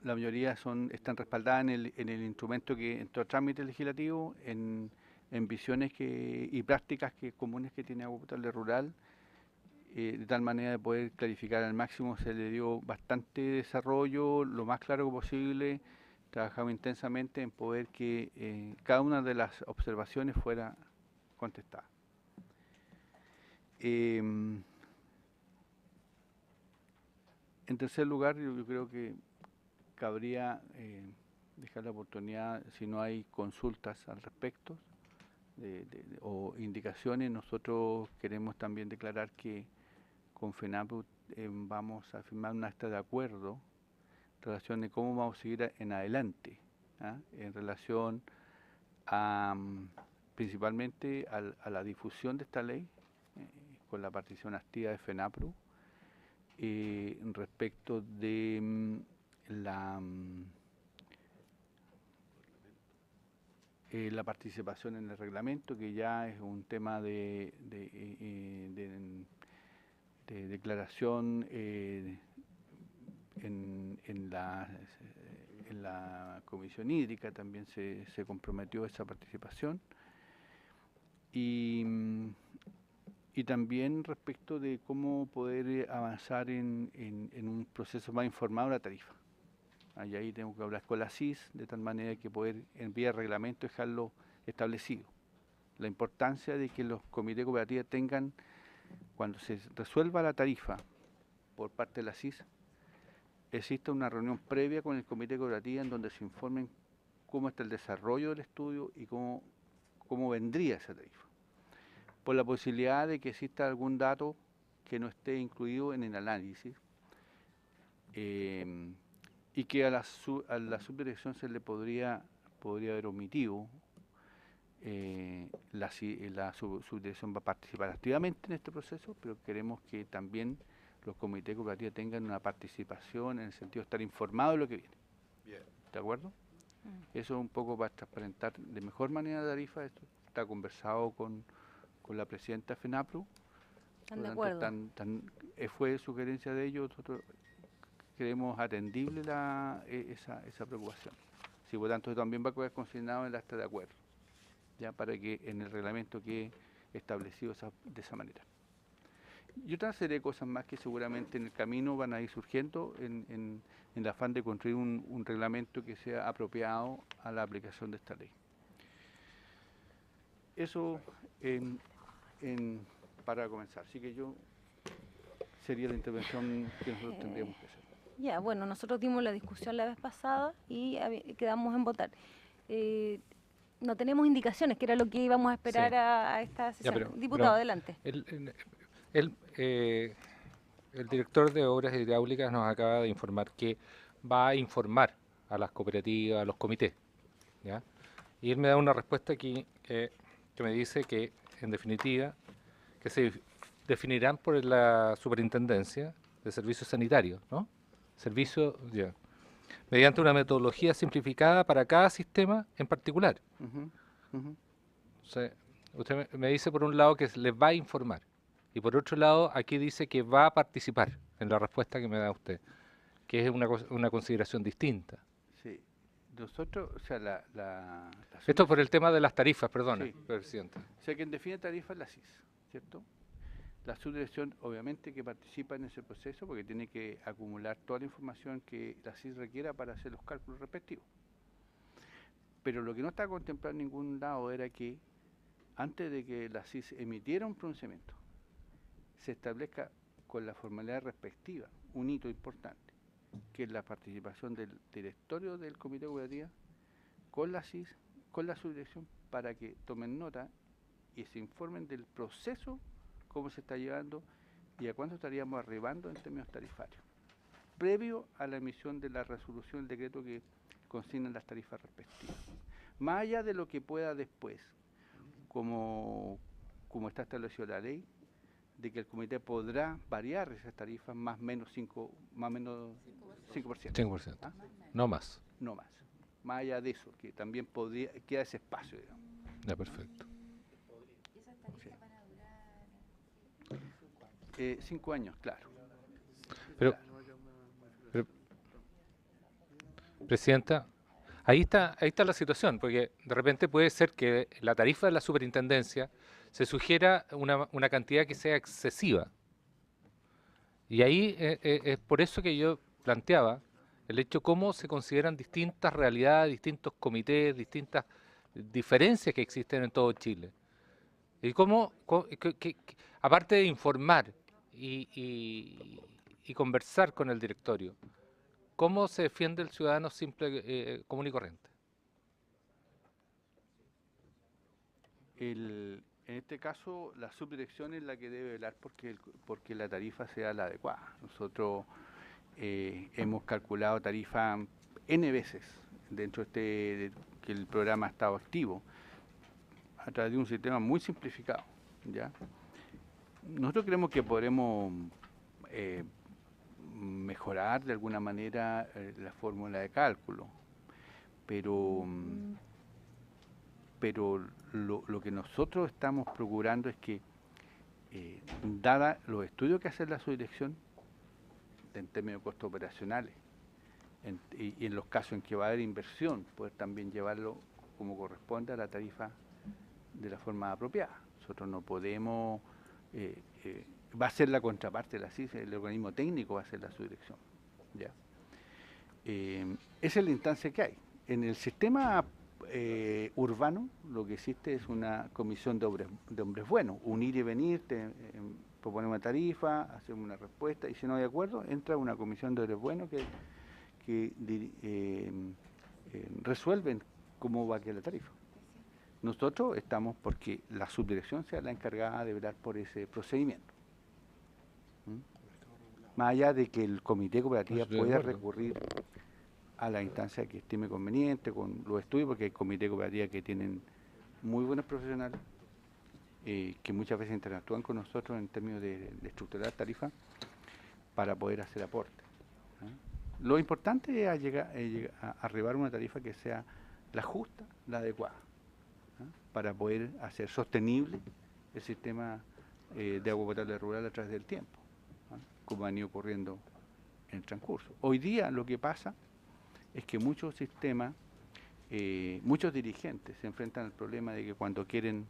la mayoría están respaldadas en el instrumento que entró a trámite legislativo, en visiones y prácticas comunes que tiene Agua Potable Rural, de tal manera de poder clarificar al máximo. Se le dio bastante desarrollo, lo más claro posible. Trabajamos intensamente en poder que cada una de las observaciones fuera contestada. En tercer lugar, yo creo que cabría dejar la oportunidad, si no hay consultas al respecto o indicaciones. Nosotros queremos también declarar que con FENAPRO vamos a firmar un acta de acuerdo en relación de cómo vamos a seguir en adelante, en relación a principalmente a la difusión de esta ley con la participación activa de FENAPRO, respecto de la participación en el reglamento, que ya es un tema de declaración en la Comisión Hídrica. También se comprometió esa participación. Y también respecto de cómo poder avanzar en un proceso más informado de la tarifa. Y ahí tengo que hablar con la CIS, de tal manera que poder en vía de reglamento dejarlo establecido. La importancia de que los comités cooperativos tengan, cuando se resuelva la tarifa por parte de la CIS, exista una reunión previa con el comité cooperativo en donde se informen cómo está el desarrollo del estudio y cómo vendría esa tarifa, por la posibilidad de que exista algún dato que no esté incluido en el análisis, y que a la subdirección se le podría haber omitido. La subdirección va a participar activamente en este proceso, pero queremos que también los comités cooperativos tengan una participación en el sentido de estar informados de lo que viene. Bien. ¿De acuerdo? Eso es un poco para transparentar de mejor manera la tarifa. Esto está conversado con la presidenta de FENAPRO. ¿Están de acuerdo? Fue sugerencia de ellos. Nosotros creemos atendible esa preocupación. Sí, por tanto, también va a quedar consignado en el acta de acuerdo, ya para que en el reglamento quede establecido de esa manera. Y otra serie de cosas más que seguramente en el camino van a ir surgiendo en el afán de construir un reglamento que sea apropiado a la aplicación de esta ley. Eso para comenzar. Así que sería la intervención que nosotros tendríamos que hacer. Ya, bueno, nosotros dimos la discusión la vez pasada y quedamos en votar. No tenemos indicaciones, que era lo que íbamos a esperar a esta sesión. Diputado, adelante. El director de Obras Hidráulicas nos acaba de informar que va a informar a las cooperativas, a los comités, ¿ya? Y él me da una respuesta aquí que me dice que, en definitiva, que se definirán por la Superintendencia de Servicios Sanitarios, ¿no? Mediante una metodología simplificada para cada sistema en particular. O sea, usted me dice por un lado que les va a informar, y por otro lado aquí dice que va a participar en la respuesta que me da usted, que es una consideración distinta. Sí, nosotros, o sea, esto por el tema de las tarifas, perdona, sí, presidente. O sea, quien define tarifas es la CIS, ¿cierto? La subdirección obviamente que participa en ese proceso porque tiene que acumular toda la información que la CIS requiera para hacer los cálculos respectivos. Pero lo que no está contemplado en ningún lado era que antes de que la CIS emitiera un pronunciamiento, se establezca con la formalidad respectiva un hito importante, que es la participación del directorio del Comité de Cooperativa con la CIS, con la subdirección, para que tomen nota y se informen del proceso, cómo se está llevando y a cuánto estaríamos arribando en términos tarifarios, previo a la emisión de la resolución, el decreto que consignan las tarifas respectivas. Más allá de lo que pueda después, como está establecido la ley, de que el comité podrá variar esas tarifas más o menos 5%. 5%. ¿Ah? No más. No más. Más allá de eso, que también queda ese espacio, digamos. Ya, perfecto. ¿Y esas tarifas van a durar? 5 años, claro. Pero, Presidenta, ahí está la situación, porque de repente puede ser que la tarifa de la superintendencia se sugiera una cantidad que sea excesiva. Y ahí es por eso que yo planteaba el hecho cómo se consideran distintas realidades, distintos comités, distintas diferencias que existen en todo Chile. Y cómo, aparte de informar y conversar con el directorio, ¿cómo se defiende el ciudadano simple, común y corriente? En este caso, la subdirección es la que debe velar porque la tarifa sea la adecuada. Nosotros hemos calculado tarifa N veces dentro de que el programa ha estado activo, a través de un sistema muy simplificado, ¿ya? Nosotros creemos que podremos mejorar de alguna manera la fórmula de cálculo, pero lo que nosotros estamos procurando es que, dada los estudios que hace la subdirección en términos de costos operacionales y en los casos en que va a haber inversión, poder también llevarlo como corresponde a la tarifa de la forma apropiada. Nosotros no podemos, va a ser la contraparte de la CIS, el organismo técnico va a ser la subdirección, ¿ya? Esa es la instancia que hay. En el sistema urbano, lo que existe es una comisión de hombres buenos, unir y venir, proponer una tarifa, hacer una respuesta, y si no hay acuerdo, entra una comisión de hombres buenos que resuelven cómo va a quedar la tarifa. Nosotros estamos porque la subdirección sea la encargada de velar por ese procedimiento. Más allá de que el comité cooperativo pueda recurrir a la instancia que estime conveniente con los estudios, porque hay comités cooperativos que tienen muy buenos profesionales, que muchas veces interactúan con nosotros en términos de estructurar tarifas para poder hacer aportes. Lo importante es a arribar a una tarifa que sea la justa, la adecuada, para poder hacer sostenible el sistema de agua potable rural a través del tiempo, como han ido ocurriendo en el transcurso. Hoy día lo que pasa es que muchos sistemas muchos dirigentes se enfrentan al problema de que cuando quieren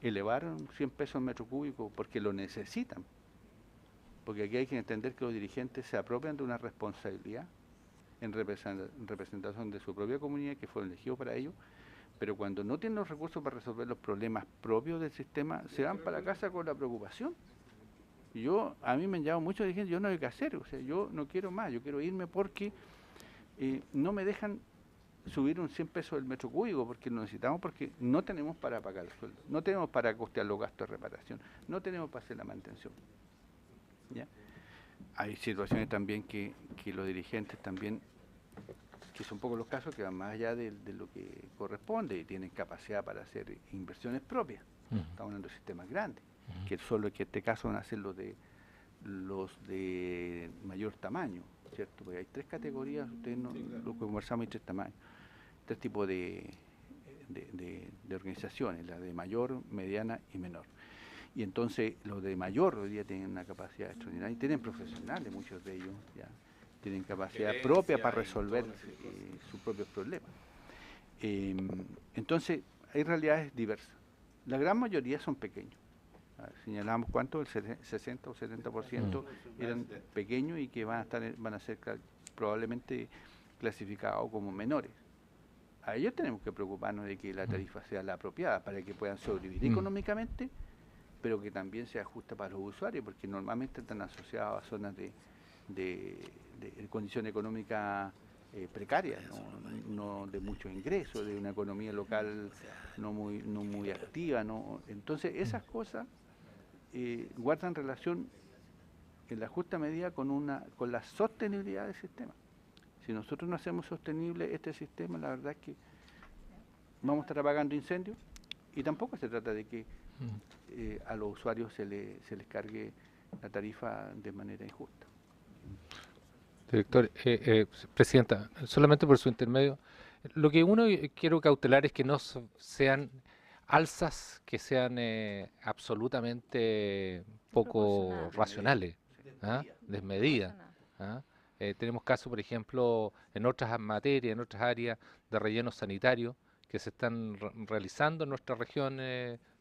elevar 100 pesos el metro cúbico porque lo necesitan, porque aquí hay que entender que los dirigentes se apropian de una responsabilidad en representación de su propia comunidad que fueron elegidos para ello, pero cuando no tienen los recursos para resolver los problemas propios del sistema, se van para casa con la preocupación. Y a mí me han llamado muchos dirigentes, yo no hay que hacer, o sea, yo no quiero más, yo quiero irme porque no me dejan subir 100 pesos el metro cúbico porque lo necesitamos, porque no tenemos para pagar el sueldo, no tenemos para costear los gastos de reparación, no tenemos para hacer la mantención. ¿Ya? Hay situaciones también que los dirigentes también, que son pocos los casos que van más allá de lo que corresponde y tienen capacidad para hacer inversiones propias. Estamos hablando de sistemas grandes, que solo que en este caso van a ser los de mayor tamaño, ¿cierto? Porque hay 3 categorías, ustedes lo que conversamos, hay 3 tamaños, 3 tipos de organizaciones, la de mayor, mediana y menor. Y entonces los de mayor hoy día tienen una capacidad extraordinaria y tienen profesionales, muchos de ellos, ya tienen capacidad propia para resolver sus propios problemas. Entonces hay realidades diversas. La gran mayoría son pequeños. Señalamos cuánto, el 60 o 70% eran pequeños y que van a ser probablemente clasificados como menores. A ellos tenemos que preocuparnos de que la tarifa sea la apropiada para que puedan sobrevivir económicamente, pero que también sea justa para los usuarios, porque normalmente están asociados a zonas de condición económica precaria, no de mucho ingreso, de una economía local no muy activa, entonces esas cosas guardan relación en la justa medida con la sostenibilidad del sistema. Si nosotros no hacemos sostenible este sistema, la verdad es que vamos a estar apagando incendios, y tampoco se trata de que a los usuarios se les cargue la tarifa de manera injusta. Director, Presidenta, solamente por su intermedio, lo que uno quiero cautelar es que no sean alzas que sean absolutamente poco racionales, desmedidas. Tenemos casos, por ejemplo, en otras materias, en otras áreas de relleno sanitario que se están realizando en nuestra región,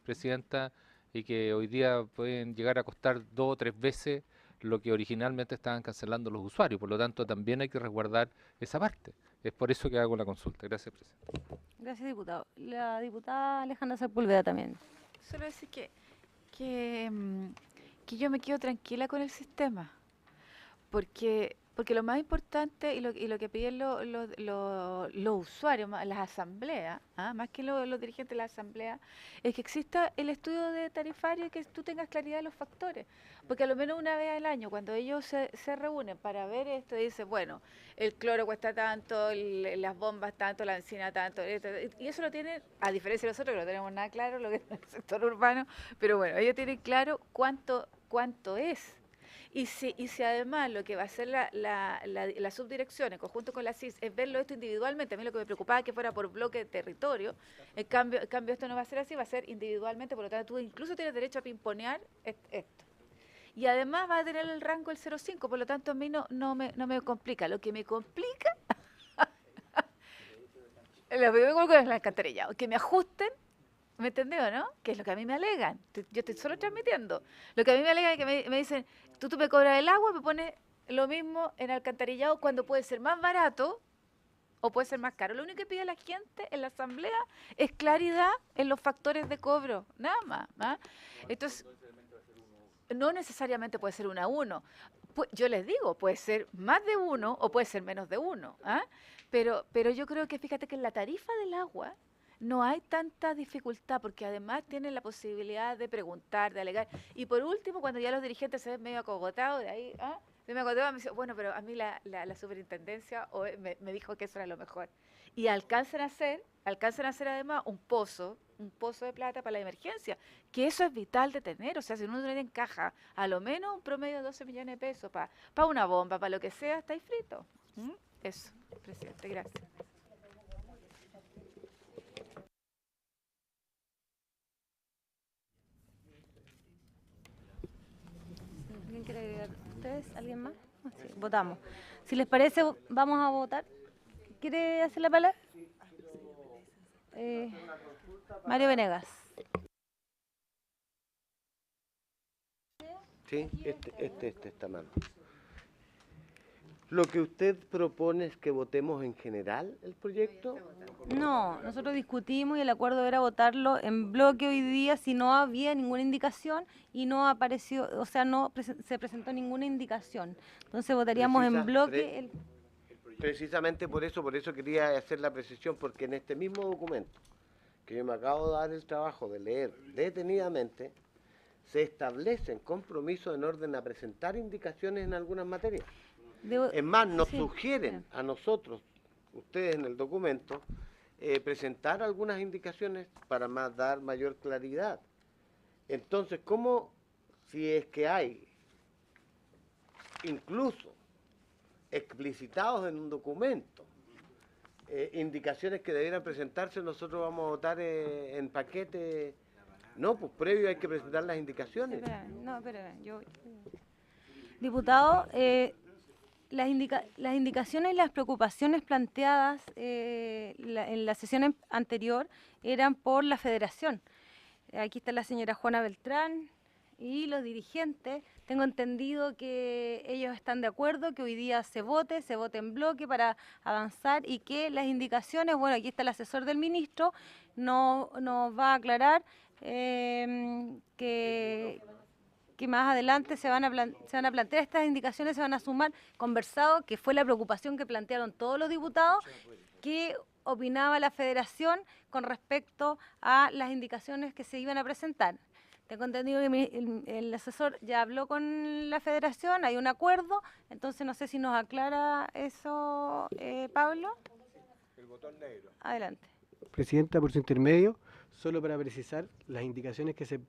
Presidenta, y que hoy día pueden llegar a costar 2 o 3 veces lo que originalmente estaban cancelando los usuarios. Por lo tanto, también hay que resguardar esa parte. Es por eso que hago la consulta. Gracias, Presidenta. Gracias, diputado. La diputada Alejandra Sepúlveda también. Solo decir que yo me quedo tranquila con el sistema, porque lo más importante y lo que piden los usuarios, las asambleas, más que los dirigentes de la asamblea, es que exista el estudio de tarifario y que tú tengas claridad de los factores. Porque a lo menos una vez al año, cuando ellos se reúnen para ver esto, dicen, bueno, el cloro cuesta tanto, las bombas tanto, la benzina tanto, y eso lo tienen, a diferencia de nosotros que no tenemos nada claro, lo que es el sector urbano, pero bueno, ellos tienen claro cuánto es. Y si además lo que va a hacer la subdirección en conjunto con la CIS es verlo esto individualmente, a mí lo que me preocupaba es que fuera por bloque de territorio, en cambio esto no va a ser así, va a ser individualmente, por lo tanto tú incluso tienes derecho a pimponear esto. Y además va a tener el rango del 0,5, por lo tanto a mí no me complica. Lo que me complica, lo que me complica es el alcantarillado, que me ajusten. ¿Me entendió, no? Que es lo que a mí me alegan. Yo estoy solo transmitiendo. Lo que a mí me alegan es que me dicen, tú me cobras el agua, me pones lo mismo en alcantarillado cuando puede ser más barato o puede ser más caro. Lo único que pide la gente en la asamblea es claridad en los factores de cobro, nada más. Entonces, no necesariamente puede ser 1 a 1. Yo les digo, puede ser más de 1 o puede ser menos de 1. Pero yo creo que fíjate que en la tarifa del agua no hay tanta dificultad, porque además tienen la posibilidad de preguntar, de alegar. Y por último, cuando ya los dirigentes se ven medio acogotados, de ahí, me dice, bueno, pero a mí la superintendencia me dijo que eso era lo mejor. Y alcanzan a hacer además un pozo de plata para la emergencia, que eso es vital de tener. O sea, si uno tiene en caja a lo menos un promedio de 12 millones de pesos para una bomba, para lo que sea, estáis fritos. Eso, presidente, gracias. ¿Alguien quiere agregar? ¿Ustedes? ¿Alguien más? Sí, votamos. Si les parece, vamos a votar. ¿Quiere hacer la palabra? Mario Venegas. Sí, este está mal. ¿Lo que usted propone es que votemos en general el proyecto? No, nosotros discutimos y el acuerdo era votarlo en bloque hoy día si no había ninguna indicación y no apareció, o sea, se presentó ninguna indicación. Entonces votaríamos en bloque Precisamente por eso quería hacer la precisión, porque en este mismo documento, que yo me acabo de dar el trabajo de leer detenidamente, se establecen compromisos en orden a presentar indicaciones en algunas materias. Es más, nos sugieren a nosotros, ustedes en el documento, presentar algunas indicaciones para dar mayor claridad. Entonces, ¿cómo, si es que hay, incluso explicitados en un documento, indicaciones que debieran presentarse, nosotros vamos a votar en paquete? No, pues previo hay que presentar las indicaciones. Diputado, las indicaciones y las preocupaciones planteadas en la sesión anterior eran por la federación. Aquí está la señora Juana Beltrán y los dirigentes. Tengo entendido que ellos están de acuerdo, que hoy día se vote en bloque para avanzar y que las indicaciones, bueno, aquí está el asesor del ministro, nos va a aclarar que más adelante se van a plantear estas indicaciones, se van a sumar, conversado, que fue la preocupación que plantearon todos los diputados, que opinaba la federación con respecto a las indicaciones que se iban a presentar. Tengo entendido que el asesor ya habló con la federación, hay un acuerdo, entonces no sé si nos aclara eso, Pablo. El botón negro. Adelante. Presidenta, por su intermedio, solo para precisar, las indicaciones que se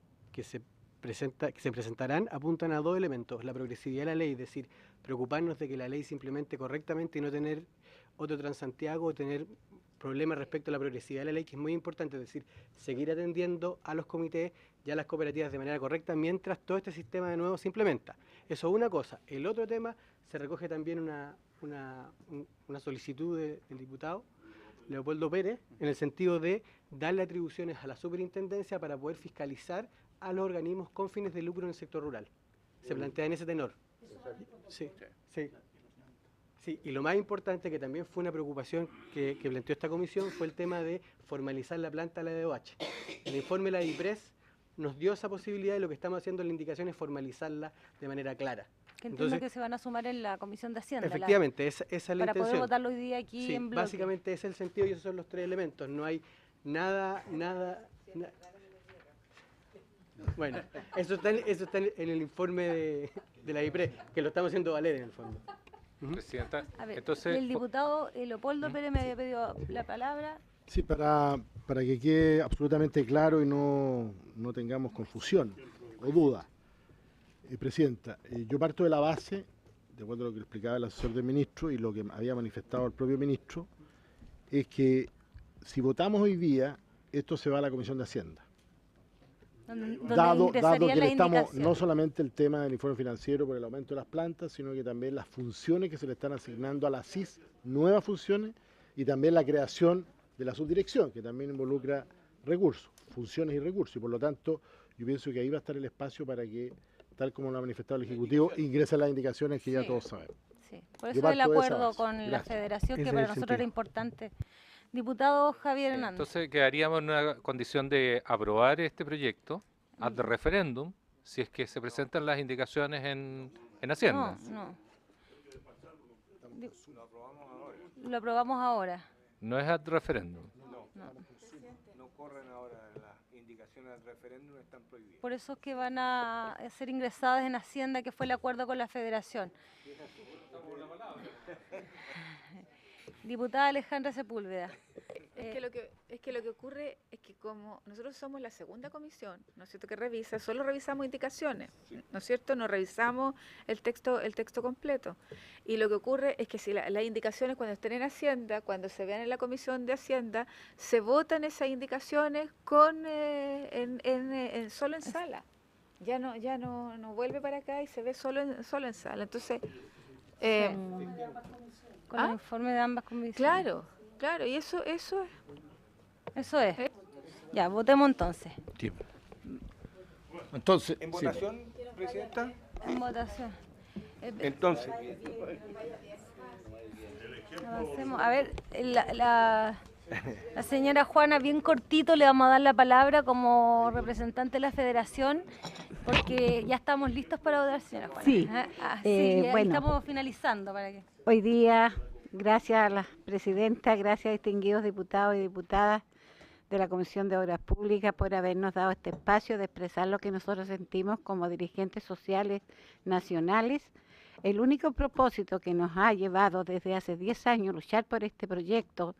presentarán apuntan a dos elementos: la progresividad de la ley, es decir, preocuparnos de que la ley se implemente correctamente y no tener otro Transantiago o tener problemas respecto a la progresividad de la ley, que es muy importante, es decir, seguir atendiendo a los comités y a las cooperativas de manera correcta mientras todo este sistema de nuevo se implementa. Eso es una cosa. El otro tema, se recoge también una solicitud del diputado Leopoldo Pérez, en el sentido de darle atribuciones a la superintendencia para poder fiscalizar a los organismos con fines de lucro en el sector rural. Se plantea en ese tenor. Sí, sí. Sí, y lo más importante, que también fue una preocupación que planteó esta comisión, fue el tema de formalizar la planta de la DOH. El informe de la DIPRES nos dio esa posibilidad y lo que estamos haciendo en la indicación es formalizarla de manera clara. Que entiendo que se van a sumar en la Comisión de Hacienda. Efectivamente, esa es la intención. Para poder votarlo hoy día aquí en bloque. Básicamente ese es el sentido y esos son los tres elementos. No hay nada. Bueno, eso está en el informe de la DIPRES, que lo estamos haciendo valer en el fondo. Presidenta, a ver, entonces... El diputado Leopoldo Pérez me había pedido la palabra. Sí, para que quede absolutamente claro y no tengamos confusión o duda. Presidenta, yo parto de la base, de acuerdo a lo que explicaba el asesor del ministro y lo que había manifestado el propio ministro, es que si votamos hoy día, esto se va a la Comisión de Hacienda. Dado que le estamos, no solamente el tema del informe financiero por el aumento de las plantas, sino que también las funciones que se le están asignando a la CIS, nuevas funciones, y también la creación de la subdirección, que también involucra recursos, funciones y recursos, y por lo tanto yo pienso que ahí va a estar el espacio para que, tal como lo ha manifestado el Ejecutivo, ingresen las indicaciones que ya todos sabemos. Sí, por eso el acuerdo con la Federación, que para nosotros era importante. Diputado Javier Hernández. Entonces quedaríamos en una condición de aprobar este proyecto ad referéndum si es que se presentan las indicaciones en Hacienda. No. Lo aprobamos ahora. No es ad referéndum. No corren ahora, las indicaciones ad referéndum están prohibidas. Por eso es que van a ser ingresadas en Hacienda, que fue el acuerdo con la Federación. Diputada Alejandra Sepúlveda. Es que lo que ocurre es que como nosotros somos la segunda comisión, ¿no es cierto?, que revisa, solo revisamos indicaciones, ¿no es cierto?, no revisamos el texto completo. Y lo que ocurre es que si las indicaciones cuando estén en Hacienda, cuando se vean en la Comisión de Hacienda, se votan esas indicaciones solo en sala. Ya no vuelve para acá y se ve solo en sala. Entonces... con el informe de ambas comisiones. Claro, y eso es... Eso es. Ya, votemos entonces. Tiempo. Entonces, ¿En votación, Presidenta? En votación. Entonces, Avancemos. A ver, la señora Juana, bien cortito, le vamos a dar la palabra como representante de la Federación, porque ya estamos listos para votar, señora Juana. Sí. Sí, ya Bueno. estamos finalizando. Para que... Hoy día, gracias a la presidenta, gracias a distinguidos diputados y diputadas de la Comisión de Obras Públicas por habernos dado este espacio de expresar lo que nosotros sentimos como dirigentes sociales nacionales. El único propósito que nos ha llevado desde hace 10 años luchar por este proyecto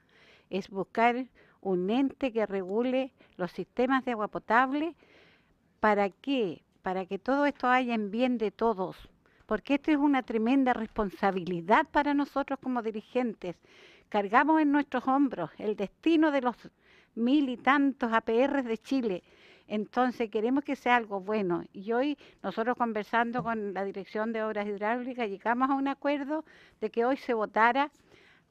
es buscar un ente que regule los sistemas de agua potable. ¿Para qué? Para que todo esto haya en bien de todos, porque esto es una tremenda responsabilidad para nosotros como dirigentes. Cargamos en nuestros hombros el destino de los 1000 y tantos APRs de Chile. Entonces queremos que sea algo bueno. Y hoy nosotros conversando con la Dirección de Obras Hidráulicas llegamos a un acuerdo de que hoy se votara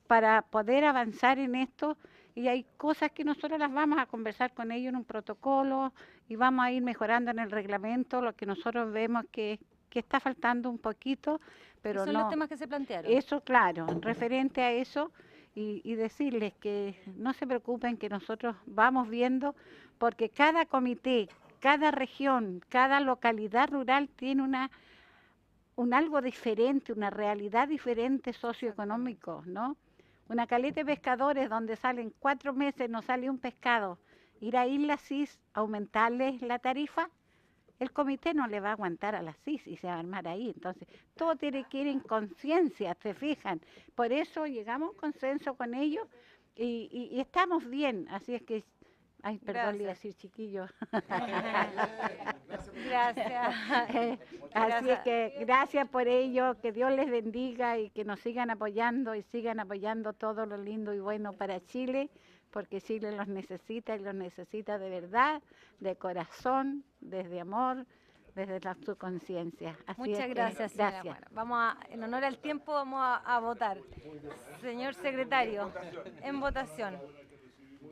para poder avanzar en esto. Y hay cosas que nosotros las vamos a conversar con ellos en un protocolo y vamos a ir mejorando en el reglamento lo que nosotros vemos que está faltando un poquito, pero son no. los temas que se plantearon. Eso, claro, referente a eso. Y decirles que no se preocupen, que nosotros vamos viendo, porque cada comité, cada región, cada localidad rural tiene un algo diferente, una realidad diferente socioeconómico, ¿no? Una caleta de pescadores donde salen 4 meses, no sale un pescado. Ir a Isla Cis, aumentarles la tarifa, el comité no le va a aguantar a la CIS y se va a armar ahí. Entonces, todo tiene que ir en conciencia, ¿se fijan? Por eso llegamos a un consenso con ellos y estamos bien. Así es que, ay, perdón, le iba a decir chiquillo. Gracias. Así es que gracias por ello, que Dios les bendiga y que nos sigan apoyando y sigan apoyando todo lo lindo y bueno para Chile, porque Chile los necesita y los necesita de verdad, de corazón, desde amor, desde su conciencia. Muchas gracias, señora Juana. Vamos a, en honor al tiempo, vamos a votar. Señor secretario, en votación.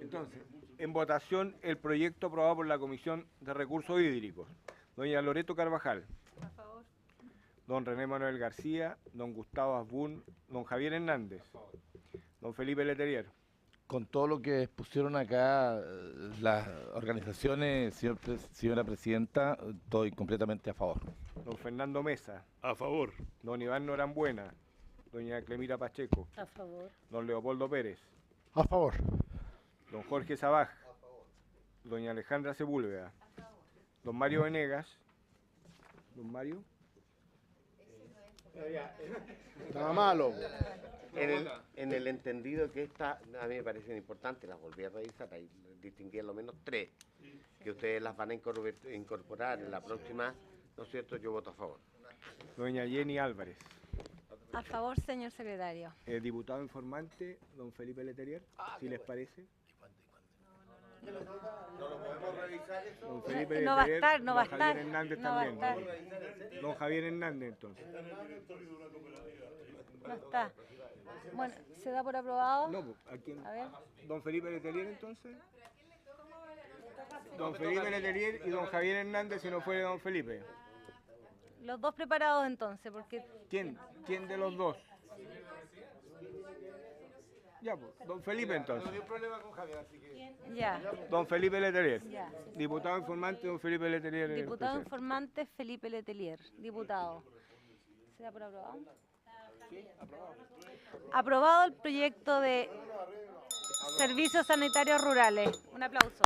Entonces, en votación el proyecto aprobado por la Comisión de Recursos Hídricos. Doña Loreto Carvajal. A favor. Don René Manuel García, don Gustavo Asbun, don Javier Hernández, don Felipe Letelier. Con todo lo que expusieron acá las organizaciones, señora Presidenta, estoy completamente a favor. Don Fernando Mesa. A favor. Don Iván Norambuena. Doña Clemira Pacheco. A favor. Don Leopoldo Pérez. A favor. Don Jorge Sabaj. Doña Alejandra Sepúlveda. Don Mario Venegas. Don Mario. Estaba malo. En el entendido que esta, a mí me parecen importantes, las volví a revisar, ahí distinguí al menos 3, que ustedes las van a incorporar en la próxima, ¿no es cierto? Yo voto a favor. Doña Jenny Álvarez. A favor, señor secretario. El diputado informante, don Felipe Letelier, si les parece. ¿No lo podemos revisar eso? Don Felipe No va a Letelier, estar, no va a don Javier estar, Hernández no va a también. estar. Don Javier Hernández, entonces. No está. Bueno, ¿se da por aprobado? No, ¿a quién? A ver. Don Felipe Letelier, entonces. Don Felipe Letelier y don Javier Hernández, si no fuera don Felipe. Los dos preparados entonces, porque... ¿Quién de los dos? Ya, pues, don Felipe entonces. No hay problema con Javier, así que... Ya. Don Felipe Letelier. Ya. Diputado informante, don Felipe Letelier. Diputado presente. informante Felipe Letelier. Diputado. ¿Se da por aprobado? Aprobado el proyecto de servicios sanitarios rurales. Un aplauso.